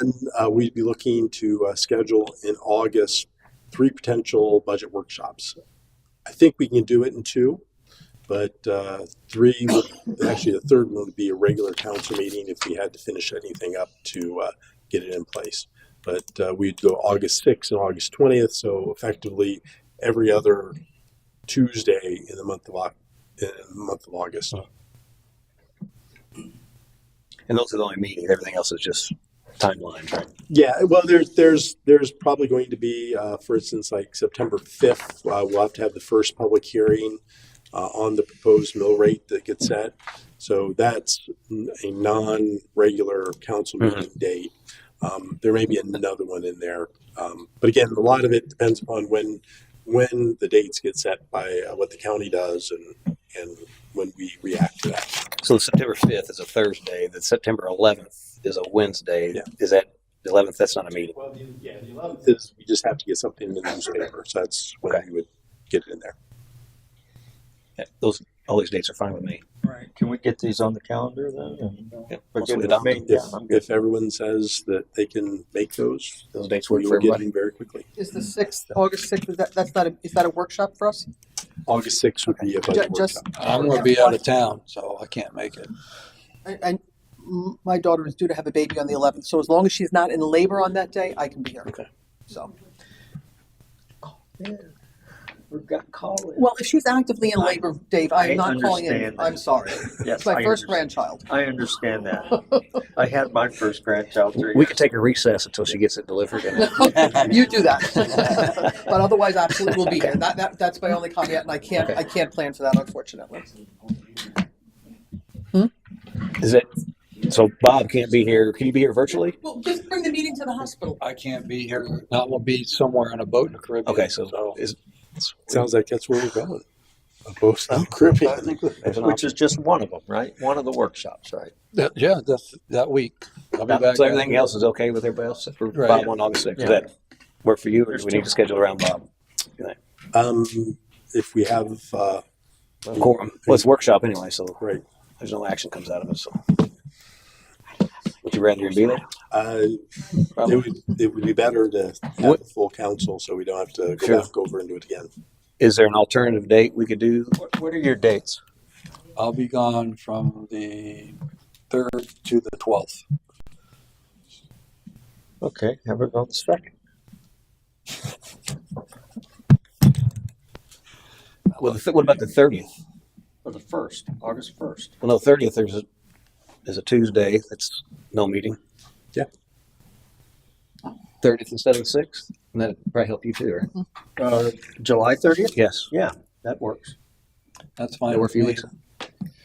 we'd be looking to schedule in August 3 potential budget workshops. I think we can do it in 2, but 3, actually the third one would be a regular council meeting if we had to finish anything up to get it in place. But we'd go August 6th and August 20th, so effectively every other Tuesday in the month of August. And those are the only meetings. Everything else is just timelines, right? Yeah, well, there's probably going to be, for instance, like September 5th, we'll have to have the first public hearing on the proposed mill rate that gets set. So that's a non-regular council meeting date. There may be another one in there. But again, a lot of it depends upon when the dates get set by what the county does and when we react to that. So September 5th is a Thursday. The September 11th is a Wednesday. Yeah. Is that the 11th? That's not a meeting. Well, the 11th is we just have to get something in the newspaper. So that's when we would get it in there. Yeah, all these dates are fine with me. Right. Can we get these on the calendar then? And, Yeah, forget once we it adopt me? them. Yeah, I'm good. If everyone says that they can make those dates work we for will get everybody. them very quickly. Is the 6th, August 6th, is that a workshop for us? August 6th would be a budget Just, workshop. I'm going to be out of town, so I can't make it. and my daughter is due to have a baby on the 11th, so as long as she's not in labor on that day, I can be here. Okay. So, We've got call-in. well, if she's actively in labor, Dave, I'm not calling in. understand that. I'm sorry. Yes, It's my I first understand. grandchild. I understand that. I had my first grandchild 3 We years could take a recess until she gets it delivered. You do that. But otherwise, absolutely, we'll be here. That's my only caveat, and I can't plan for that, unfortunately. Is it? So Bob can't be here. Can you be here virtually? Well, just bring the meeting to the hospital. I can't be here. Not will be somewhere on a boat in the Caribbean. Okay, so Sounds like that's where we're going. Both Caribbean. which is just one of them, right? One of the workshops, right? That week. I'll be back. So everything else is okay with everybody else? For Right. Bob on August 6th. Yeah. Does that work for you, or do we need to schedule around Bob? If we have Quorum. Well, it's a workshop anyway, so right. there's no action comes out of it. So, would you rather be there? It would be better to have a full council so we don't have to go back over and do it again. Is there an alternative date we could do? What are your dates? I'll be gone from the 3rd to the 12th. Okay, how about the 2nd? Well, what about the 30th? Or the 1st, August 1st? Well, no, 30th there's a Tuesday. That's no meeting. Yeah. 30th instead of the 6th? And that'd probably help you too, right? July 30th? Yes. Yeah, that works. That's fine. That work for you, with Lisa?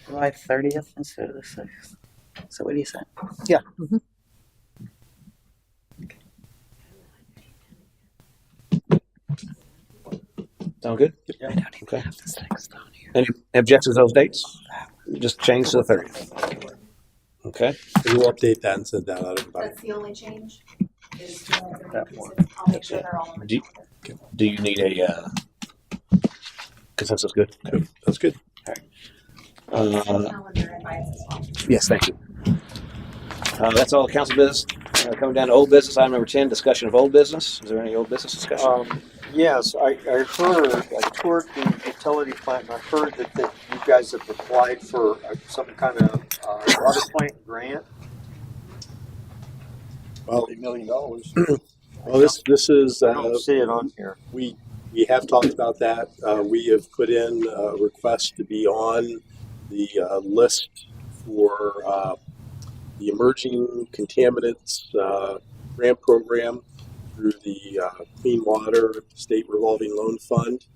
July 30th instead of the 6th. So what do you say? Yeah. Sound good? Yeah. I don't even Okay. have the 6th on here. Any objections to those dates? Just change to the 30th. Okay. We'll update that and send that out to everybody. That's the only change. Is That one. I'll make sure they're all on the Do you- calendar. Do you need a Consensus good? Good. That's good. Yes, thank you. That's all the council business. Coming down to old business, item number 10, discussion of old business. Is there any old business discussion? Yes, I toured the utility plant, and I heard that you guys have applied for some kind of water plant grant. Well, $1 million. well, this is. I don't see it on here. We have talked about that. We have put in a request to be on the list for the emerging contaminants grant program through the Clean Water State Revolving Loan Fund.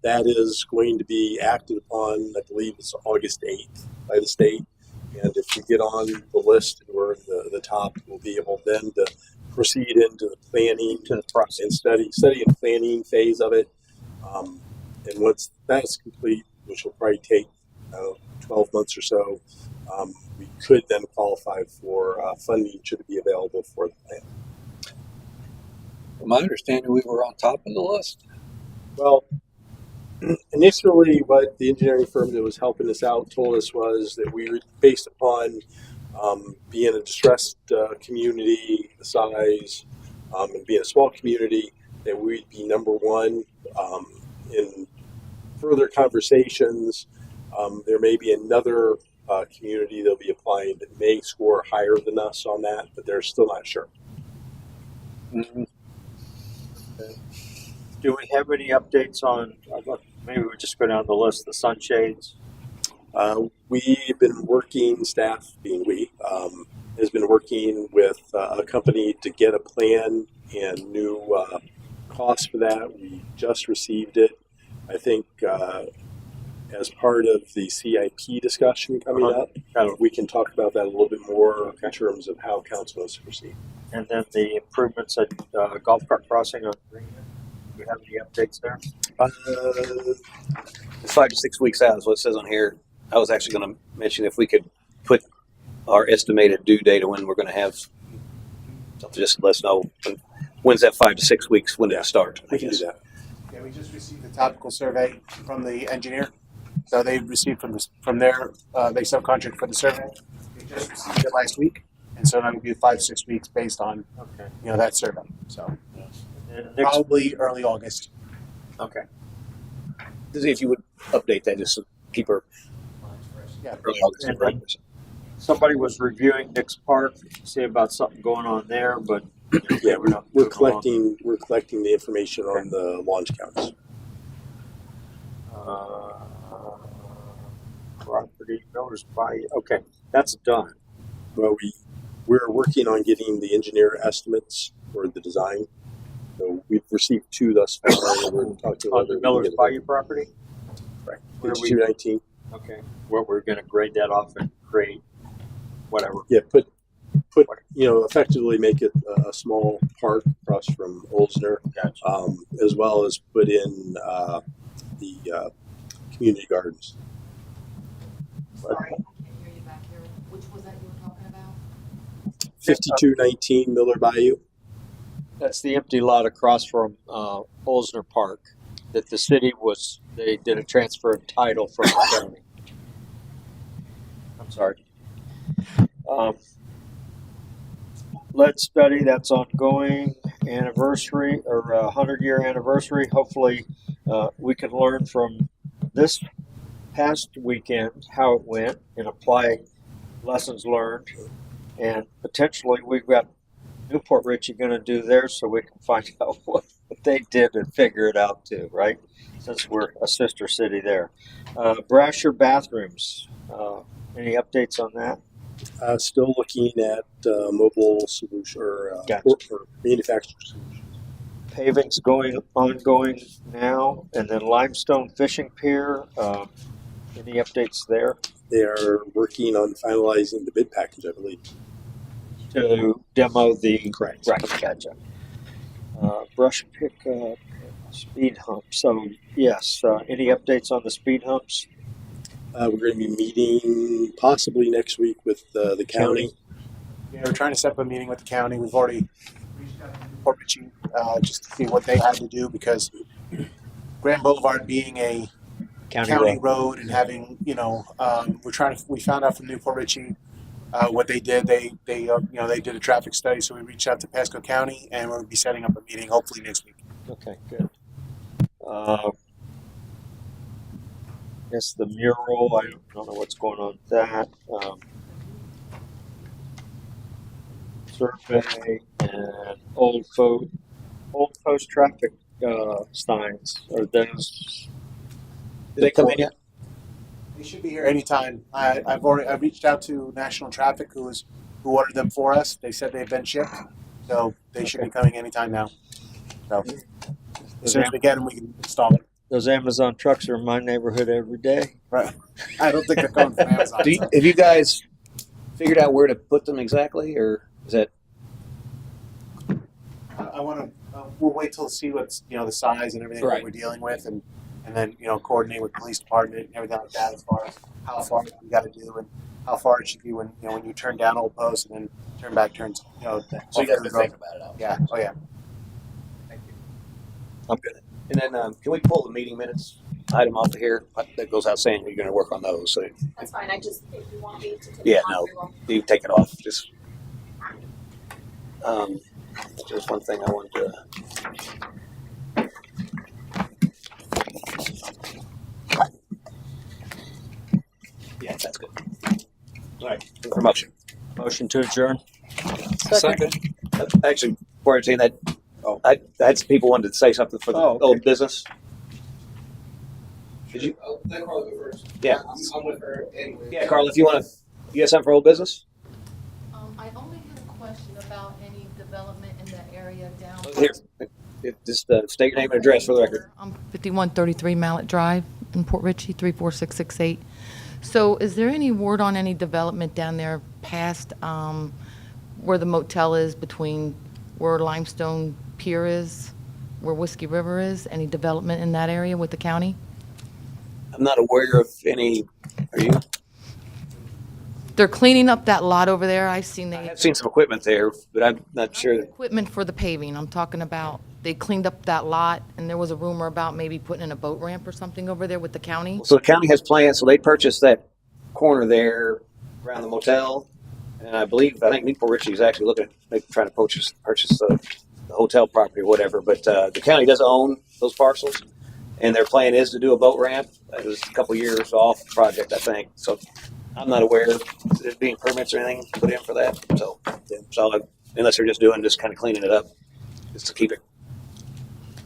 That is going to be acted upon, I believe it's August 8th by the state. And if you get on the list and we're in the top, we'll be able then to proceed into the planning and study and planning phase of it. And once that's complete, which will probably take 12 months or so, we could then qualify for funding should it be available for the plan. From my understanding, we were on top of the list. Well, initially what the engineering firm that was helping us out told us was that we were based upon being a distressed community size and being a small community, that we'd be number one. In further conversations, there may be another community that'll be applying that may score higher than us on that, but they're still not sure. Mm-hmm. Okay. Do we have any updates on, maybe we just go down the list, the sunshades? We've been working, staff being we, has been working with a company to get a plan and new costs for that. We just received it. I think as part of the CIP discussion coming up, we can talk about that a little bit more in terms of how council wants to proceed. And then the improvements at Golf Cart Crossing on Green. Do we have any updates there? It's 5 to 6 weeks out is what it says on here. I was actually going to mention if we could put our estimated due date of when we're going to have something, just let us know when's that 5 to 6 weeks, when did it start? We can do that. Yeah, we just received the topical survey from the engineer. So they received from their they subcontract for the survey. They just received it last week, and so that would be 5 to 6 weeks based on that survey. So probably early August. Okay. If you would update that, just to keep her early August. Right? Somebody was reviewing Nick's Park, see about something going on there, but yeah, we're collecting the information on the launch counts. Property Miller's Bayou. Okay, that's done. Well, we're working on getting the engineer estimates for the design. So we've received 2 thus far. And we're talking on the Miller's Bayou property. Right. It's 219. Okay. Well, we're going to grade that off and create whatever. Yeah, put effectively make it a small park across from Olsner, gotcha. As well as put in the community gardens. Sorry, I can't hear you back here. Which was that you were talking about? 5219 Miller Bayou. That's the empty lot across from Olsner Park that the city they did a transfer of title from the county. I'm sorry. Lead study, that's ongoing. Anniversary or 100-year anniversary. Hopefully we can learn from this past weekend how it went and apply lessons learned. And potentially we've got Newport Richey going to do theirs so we can find out what they did and figure it out too, right? Since we're a sister city there. Brasher bathrooms. Any updates on that? Still looking at mobile solution or manufacturer solutions. Paving's ongoing now, and then limestone fishing pier. Any updates there? They are working on finalizing the bid package, I believe. To demo the correct. Right, gotcha. Brush pickup, speed hump. So yes, any updates on the speed humps? We're going to be meeting possibly next week with the county. Yeah, we're trying to set up a meeting with the county. We've already reached out to Newport Richey just to see what they had to do because Grand Boulevard being a county road and having, we found out from Newport Richey what they did. They did a traffic study, so we reached out to Pasco County, and we'll be setting up a meeting hopefully next week. Okay, good. Guess the mural, I don't know what's going on with that. Survey and old post traffic signs. Are those? Did they come in yet? They should be here anytime. I reached out to National Traffic, who ordered them for us. They said they've been shipped, so they should be coming anytime now. So as soon as we get them, we can install them. Those Amazon trucks are in my neighborhood every day. Right. I don't think they're coming from Amazon. Have you guys figured out where to put them exactly, or is that? I want to. We'll wait till see what's the size and everything that we're dealing with, and then coordinate with police department and everything like that as far as how far we got to do and how far it should be when when you turn down Old Post and then turn back turns. So you guys can think about it. Yeah. Oh yeah. Thank you. I'm good. And then can we pull the meeting minutes item off of here? That goes out saying you're going to work on those. So. That's fine. If you want me to take Yeah, it off, no, we will. you take it off. Just one thing I wanted to. Yeah, that's good. All right, promotion. Motion to adjourn. Second. Actually, before I say that, I had some people wanted to say something for the old business. Did you? Let Carla go first. Yeah. I'm with her anyway. Yeah, Carl, if you want to, you got something for old business? I only had a question about any development in the area down. Here, just state your name and address for the record. I'm 5133 Mallet Drive in Port Richey, 34668. So is there any word on any development down there past where the motel is, between where Limestone Pier is, where Whiskey River is? Any development in that area with the county? I'm not aware of any. Are you? They're cleaning up that lot over there. I've seen I've seen some equipment there, but I'm not sure. equipment for the paving. I'm talking about they cleaned up that lot, and there was a rumor about maybe putting in a boat ramp or something over there with the county. So the county has plans. So they purchased that corner there around the motel, and I think Newport Richey is actually looking at trying to purchase the hotel property or whatever. But the county does own those parcels, and their plan is to do a boat ramp. It was a couple years off the project, I think. So I'm not aware of there being permits or anything put in for that. So unless they're just kind of cleaning it up, just to keep it.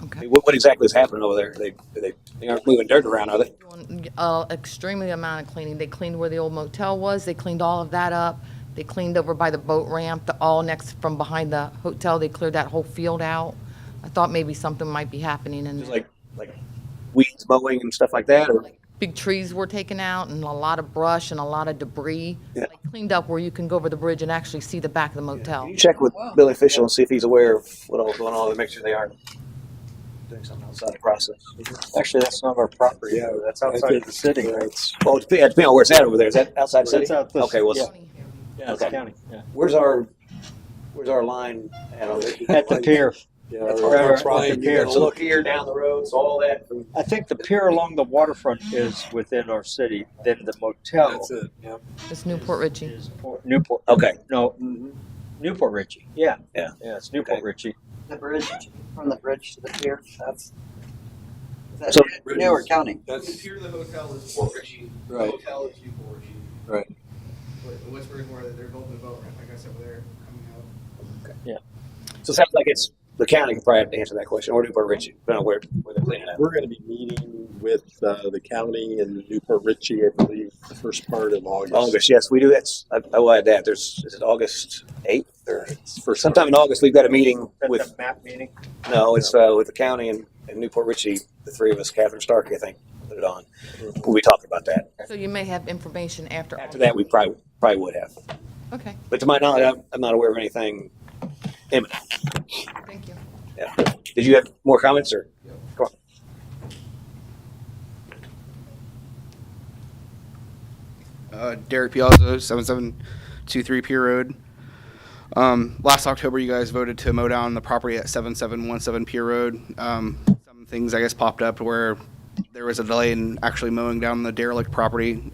Okay. What exactly is happening over there? They aren't moving dirt around, are they? Doing extremely amount of cleaning. They cleaned where the old motel was. They cleaned all of that up. They cleaned over by the boat ramp, all next from behind the hotel. They cleared that whole field out. I thought maybe something might be happening in Just there. like weeds mowing and stuff like that, or Big trees were taken out and a lot of brush and a lot of debris. Yeah. Like cleaned up where you can go over the bridge and actually see the back of the motel. Can you check with Billy Official and see if he's aware of what all's going on to make sure they aren't doing something outside the process? Actually, that's not our property. Yeah, That's outside of the city. Well, it depends on where it's at over there. Is that outside the city? That's out this- Okay, well, yeah. Yeah, it's Okay. county. Yeah. where's our line at over there? At the pier. Yeah, That's right. right. Right. The pier. So look here down the road. So all that. I think the pier along the waterfront is within our city. Then the motel That's it. Yeah. It's Newport Richey. is Newport. Okay. No, Newport Richey. Yeah. Yeah. Yeah, it's Newport Okay. Richey. The bridge, from the bridge to the pier, is that So- New or county? That's The pier to the hotel is Port Richey. Right. The hotel is Newport Richey. right. But what's very more that they're both in the boat ramp, like I said, where they're coming out. Yeah. So it sounds like it's the county could probably have to answer that question, or Newport Richie, depending on where they're cleaning up. We're going to be meeting with the county and Newport Richey, I believe, the first part of August. August, yes, we do. I will add that. Is it August 8th or For sometime in August? We've got a meeting That's with. a map meeting. No, it's with the county and Newport Richie. The three of us, Catherine Starkey, I think, put it on. We'll be talking about that. So you may have information after. After that, we probably would have. Okay, But to my knowledge, I'm not aware of anything imminent. thank you. Yeah. Did you have more comments or? Go on. Derek Piazza, 7723 Pier Road. Last October, you guys voted to mow down the property at 7717 Pier Road. Some things I guess popped up where there was a delay in actually mowing down the derelict property.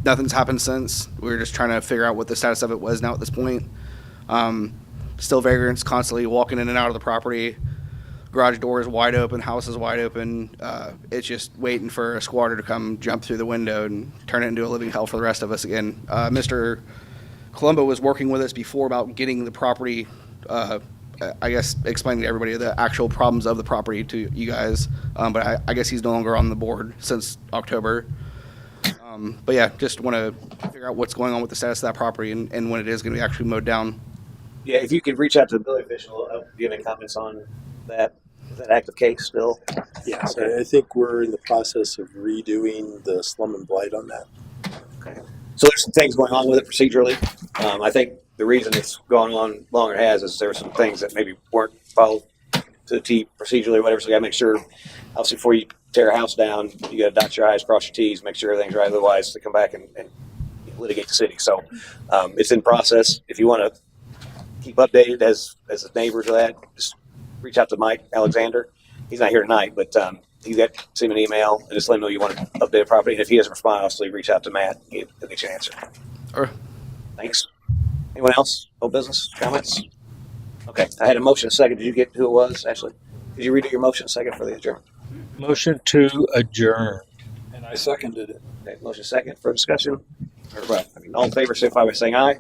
Nothing's happened since. We were just trying to figure out what the status of it was now at this point. Still vagrants constantly walking in and out of the property. Garage door is wide open, house is wide open. It's just waiting for a squatter to come jump through the window and turn it into a living hell for the rest of us again. Mr. Colombo was working with us before about getting the property, I guess explaining to everybody the actual problems of the property to you guys. But I guess he's no longer on the board since October. But yeah, just want to figure out what's going on with the status of that property and when it is going to be actually mowed down. Yeah, if you could reach out to the building official, do you have any comments on that? Is that active case still? Yeah, so I think we're in the process of redoing the slum and blight on that. Okay. So there's some things going on with it procedurally. I think the reason it's gone on longer has is there were some things that maybe weren't followed to the T procedurally or whatever. So you got to make sure, obviously, before you tear a house down, you got to dot your I's, cross your T's, make sure everything's right. Otherwise, they come back and litigate the city. So it's in process. If you want to keep updated as a neighbor to that, just reach out to Mike Alexander. He's not here tonight, but you got send him an email and just let him know you want to update the property. And if he doesn't respond, obviously reach out to Matt. He'll get you an answer. All right. Thanks. Anyone else? No business comments? Okay. I had a motion a second. Did you get who it was, Ashley? Did you read your motion a second for the adjournment? Motion to adjourn. And I seconded it. Okay. Motion second for discussion. All in favor, signify by saying aye.